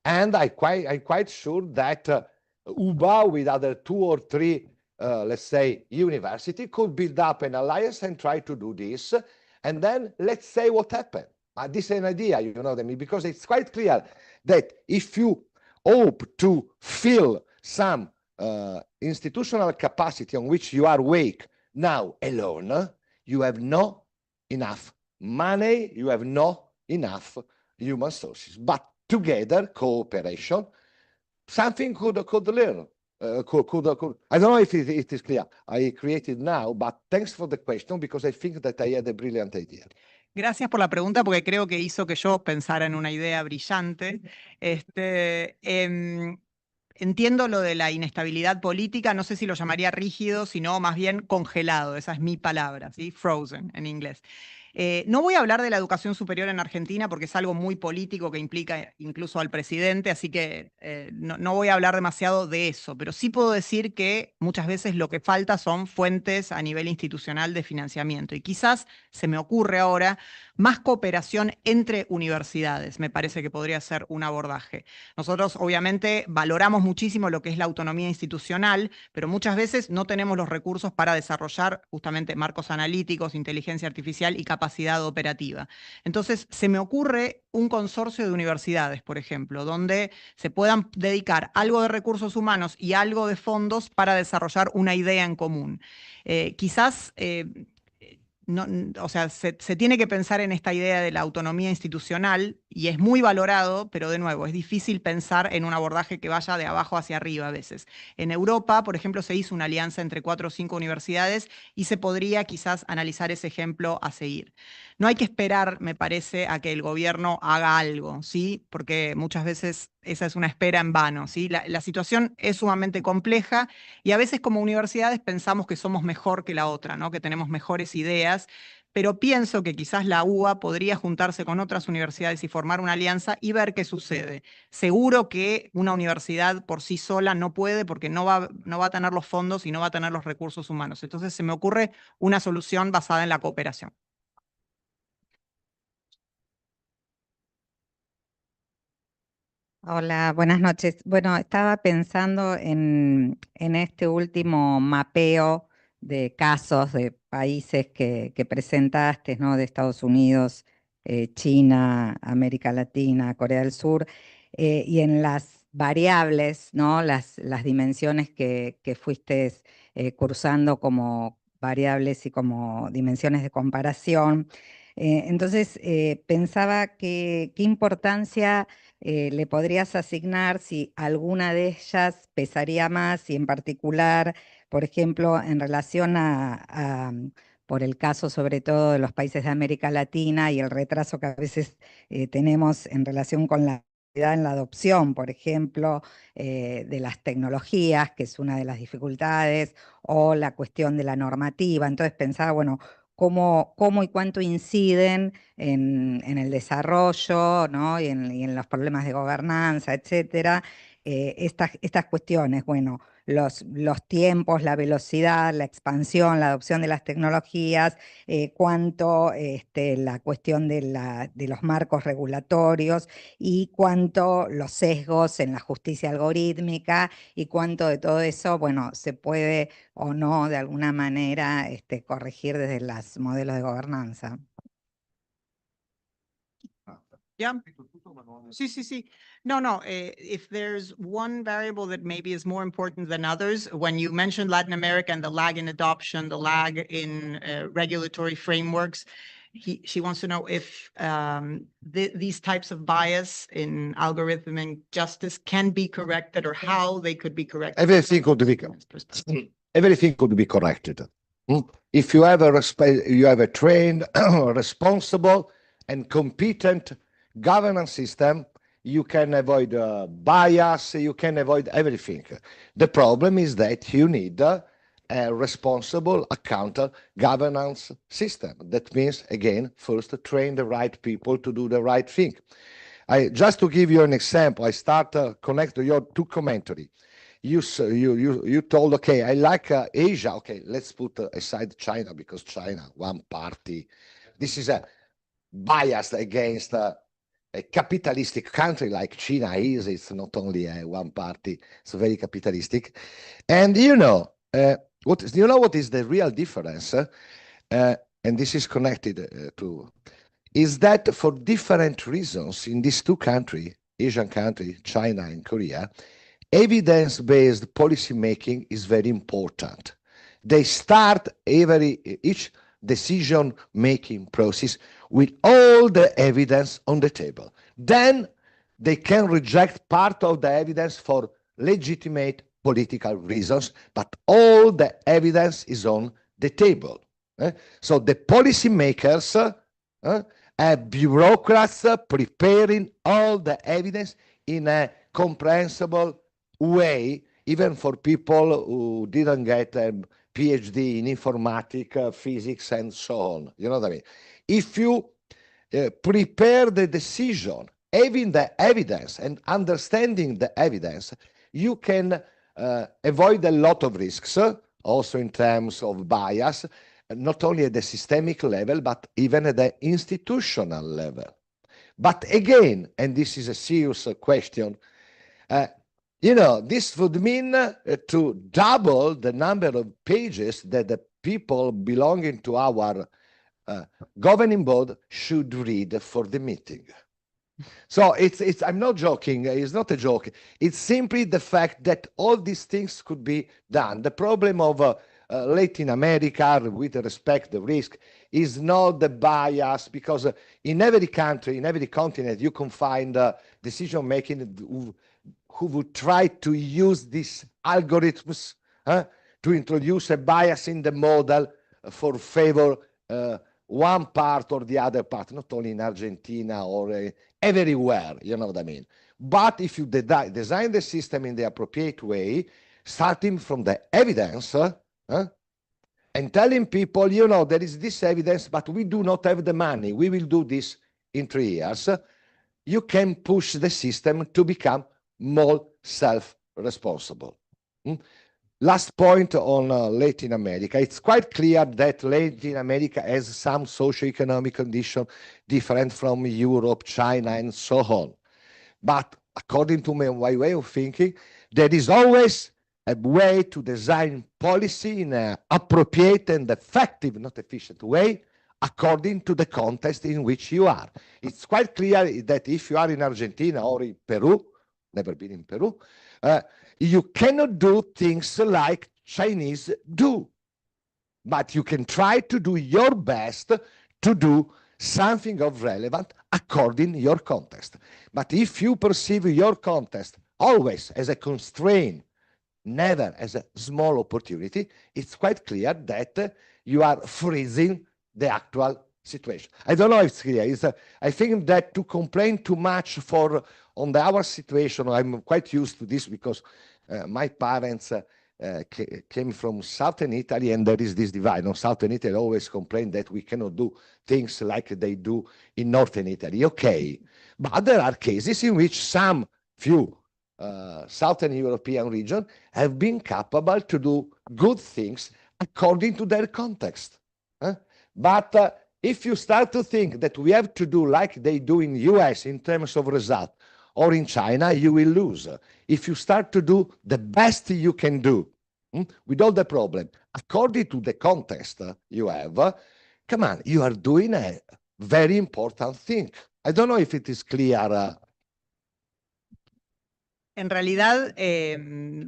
And I'm quite sure that UBA, with other 2 or 3, let's say, university, could build up an alliance and try to do this. And then let's say what happened. This is an idea, you know what I mean? Because it's quite clear that if you hope to fill some institutional capacity on which you are weak now alone, you have not enough money, you have not enough human sources. But together, cooperation, something could learn. I don't know if it is clear. I created now, but thanks for the question, because I think that I had a brilliant idea. Gracias por la pregunta, porque creo que hizo que yo pensara en una idea brillante. Entiendo lo de la inestabilidad política, no sé si lo llamaría rígido, sino más bien congelado, esa es mi palabra, ¿sí? Frozen en inglés. No voy a hablar de la educación superior en Argentina porque es algo muy político que implica incluso al presidente, así que no voy a hablar demasiado de eso, pero sí puedo decir que muchas veces lo que falta son fuentes a nivel institucional de financiamiento y quizás se me ocurre ahora más cooperación entre universidades, me parece que podría ser un abordaje. Nosotros obviamente valoramos muchísimo lo que es la autonomía institucional, pero muchas veces no tenemos los recursos para desarrollar justamente marcos analíticos, inteligencia artificial y capacidad operativa. Entonces, se me ocurre un consorcio de universidades, por ejemplo, donde se puedan dedicar algo de recursos humanos y algo de fondos para desarrollar una idea en común. Quizás... No, o sea, se tiene que pensar en esta idea de la autonomía institucional y es muy valorado, pero de nuevo, es difícil pensar en un abordaje que vaya de abajo hacia arriba a veces. En Europa, por ejemplo, se hizo una alianza entre 4 o 5 universidades y se podría quizás analizar ese ejemplo a seguir. No hay que esperar, me parece, a que el gobierno haga algo, ¿sí? Porque muchas veces esa es una espera en vano, ¿sí? La situación es sumamente compleja y a veces como universidades pensamos que somos mejor que la otra, ¿no? Que tenemos mejores ideas, pero pienso que quizás la UBA podría juntarse con otras universidades y formar una alianza y ver qué sucede. Seguro que una universidad por sí sola no puede porque no va a tener los fondos y no va a tener los recursos humanos. Entonces se me ocurre una solución basada en la cooperación. Hola, buenas noches. Bueno, estaba pensando en este último mapeo de casos de países que presentaste, ¿no? De Estados Unidos, China, América Latina, Corea del Sur, y en las variables, ¿no? Las dimensiones que fuiste cursando como variables y como dimensiones de comparación. Entonces, pensaba que qué importancia le podrías asignar si alguna de ellas pesaría más y en particular, por ejemplo, en relación por el caso sobre todo de los países de América Latina y el retraso que a veces tenemos en relación con la en la adopción, por ejemplo, de las tecnologías, que es una de las dificultades, o la cuestión de la normativa. Entonces pensaba, bueno, cómo y cuánto inciden en el desarrollo, ¿no? Y en los problemas de gobernanza, etcétera, estas cuestiones, bueno, los tiempos, la velocidad, la expansión, la adopción de las tecnologías, cuánto la cuestión de los marcos regulatorios y cuánto los sesgos en la justicia algorítmica y cuánto de todo eso, bueno, se puede o no de alguna manera corregir desde los modelos de gobernanza. Yeah. Sí. No. If there's one variable that maybe is more important than others, when you mentioned Latin America and the lag in adoption, the lag in regulatory frameworks, she wants to know if these types of bias in algorithmic justice can be corrected or how they could be corrected. Everything could be corrected. If you have a trained, responsible, and competent governance system, you can avoid bias, you can avoid everything. The problem is that you need a responsible, accountable governance system. That means, again, first train the right people to do the right thing. Just to give you an example, I start connect to your two commentary. You told, okay, I like Asia. Okay, let's put aside China because China, one party. This is a bias against a capitalistic country like China is. It's not only a one party, it's very capitalistic. And what is the real difference? And this is connected to, is that for different reasons in these two countries, Asian countries, China and Korea, evidence-based policy making is very important. They start each decision-making process with all the evidence on the table. Then they can reject part of the evidence for legitimate political reasons, but all the evidence is on the table. So the policymakers have bureaucrats preparing all the evidence in a comprehensible way, even for people who didn't get a PhD in informatics, physics, and so on. You know what I mean? If you prepare the decision, having the evidence and understanding the evidence, you can avoid a lot of risks, also in terms of bias, not only at the systemic level, but even at the institutional level. But again, and this is a serious question, this would mean to double the number of pages that the people belonging to our governing board should read for the meeting. So I'm not joking, it's not a joke. It's simply the fact that all these things could be done. The problem of Latin America, with respect to the risk, is not the bias, because in every country, in every continent, you can find decision making who would try to use these algorithms to introduce a bias in the model for favor one part or the other part, not only in Argentina or everywhere, you know what I mean. But if you design the system in the appropriate way, starting from the evidence, and telling people, you know, there is this evidence, but we do not have the money. We will do this in 3 years. You can push the system to become more self-responsible. Last point on Latin America. It's quite clear that Latin America has some socio-economic condition different from Europe, China, and so on. But according to my way of thinking, there is always a way to design policy in an appropriate and effective, not efficient way, according to the context in which you are. It's quite clear that if you are in Argentina or in Peru, never been in Peru, you cannot do things like Chinese do. But you can try to do your best to do something of relevant according to your context. But if you perceive your context always as a constraint, never as a small opportunity, it's quite clear that you are freezing the actual situation. I don't know if it's clear. I think that to complain too much on our situation, I'm quite used to this because my parents came from Southern Italy, and there is this divide. No, Southern Italy always complain that we cannot do things like they do in Northern Italy. Okay, but there are cases in which some few Southern European regions have been capable to do good things according to their context. But if you start to think that we have to do like they do in US in terms of result, or in China, you will lose. If you start to do the best you can do, with all the problem, according to the context you have, come on, you are doing a very important thing. I don't know if it is clear. En realidad,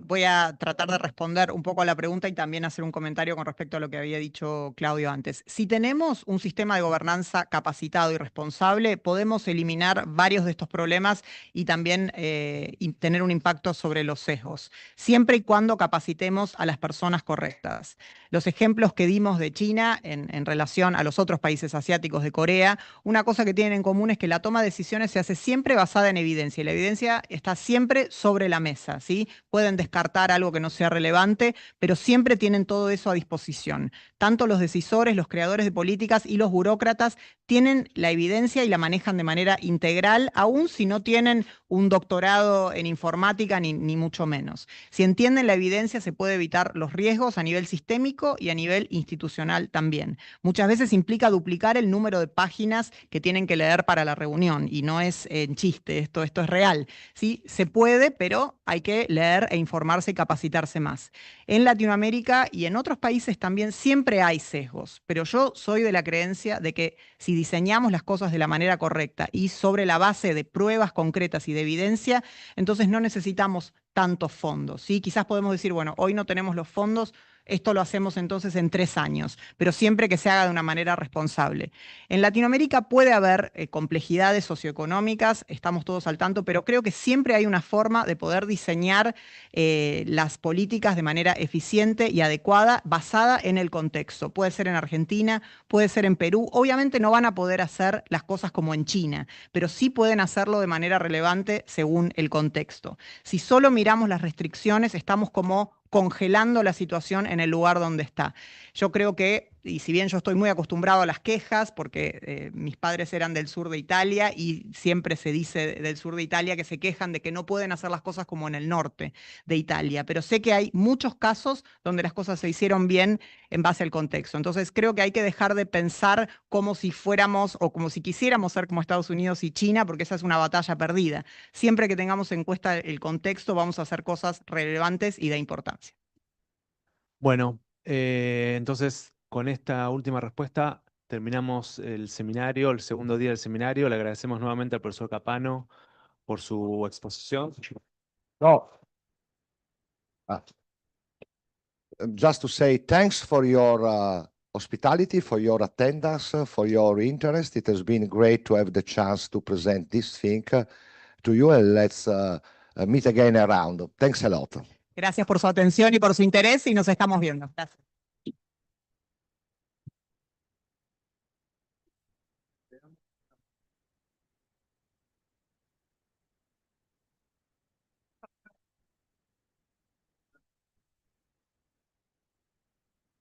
voy a tratar de responder un poco a la pregunta y también hacer un comentario con respecto a lo que había dicho Claudio antes. Si tenemos un sistema de gobernanza capacitado y responsable, podemos eliminar varios de estos problemas y también tener un impacto sobre los sesgos, siempre y cuando capacitemos a las personas correctas. Los ejemplos que dimos de China en relación a los otros países asiáticos de Corea, una cosa que tienen en común es que la toma de decisiones se hace siempre basada en evidencia, y la evidencia está siempre sobre la mesa, ¿sí? Pueden descartar algo que no sea relevante, pero siempre tienen todo eso a disposición. Tanto los decisores, los creadores de políticas y los burócratas tienen la evidencia y la manejan de manera integral, aun si no tienen un doctorado en informática ni mucho menos. Si entienden la evidencia, se puede evitar los riesgos a nivel sistémico y a nivel institucional también. Muchas veces implica duplicar el número de páginas que tienen que leer para la reunión, y no es en chiste, esto es real. ¿Sí? Se puede, pero hay que leer e informarse y capacitarse más. En Latinoamérica y en otros países también siempre hay sesgos, pero yo soy de la creencia de que si diseñamos las cosas de la manera correcta y sobre la base de pruebas concretas y de evidencia, entonces no necesitamos tantos fondos, ¿sí? Quizás podemos decir, bueno, hoy no tenemos los fondos, esto lo hacemos entonces en 3 años, pero siempre que se haga de una manera responsable. En Latinoamérica puede haber complejidades socioeconómicas, estamos todos al tanto, pero creo que siempre hay una forma de poder diseñar las políticas de manera eficiente y adecuada, basada en el contexto. Puede ser en Argentina, puede ser en Perú. Obviamente no van a poder hacer las cosas como en China, pero sí pueden hacerlo de manera relevante según el contexto. Si solo miramos las restricciones, estamos como congelando la situación en el lugar donde está. Yo creo que, y si bien yo estoy muy acostumbrado a las quejas, porque mis padres eran del sur de Italia y siempre se dice del sur de Italia que se quejan de que no pueden hacer las cosas como en el norte de Italia, pero sé que hay muchos casos donde las cosas se hicieron bien en base al contexto. Entonces creo que hay que dejar de pensar como si fuéramos o como si quisiéramos ser como Estados Unidos y China, porque esa es una batalla perdida. Siempre que tengamos en cuenta el contexto, vamos a hacer cosas relevantes y de importancia. Bueno, entonces con esta última respuesta terminamos el seminario, el segundo día del seminario. Le agradecemos nuevamente al profesor Capano por su exposición. No. Just to say thanks for your hospitality, for your attendance, for your interest. It has been great to have the chance to present this thing to you, and let's meet again around. Thanks a lot. Gracias por su atención y por su interés, y nos estamos viendo. Gracias.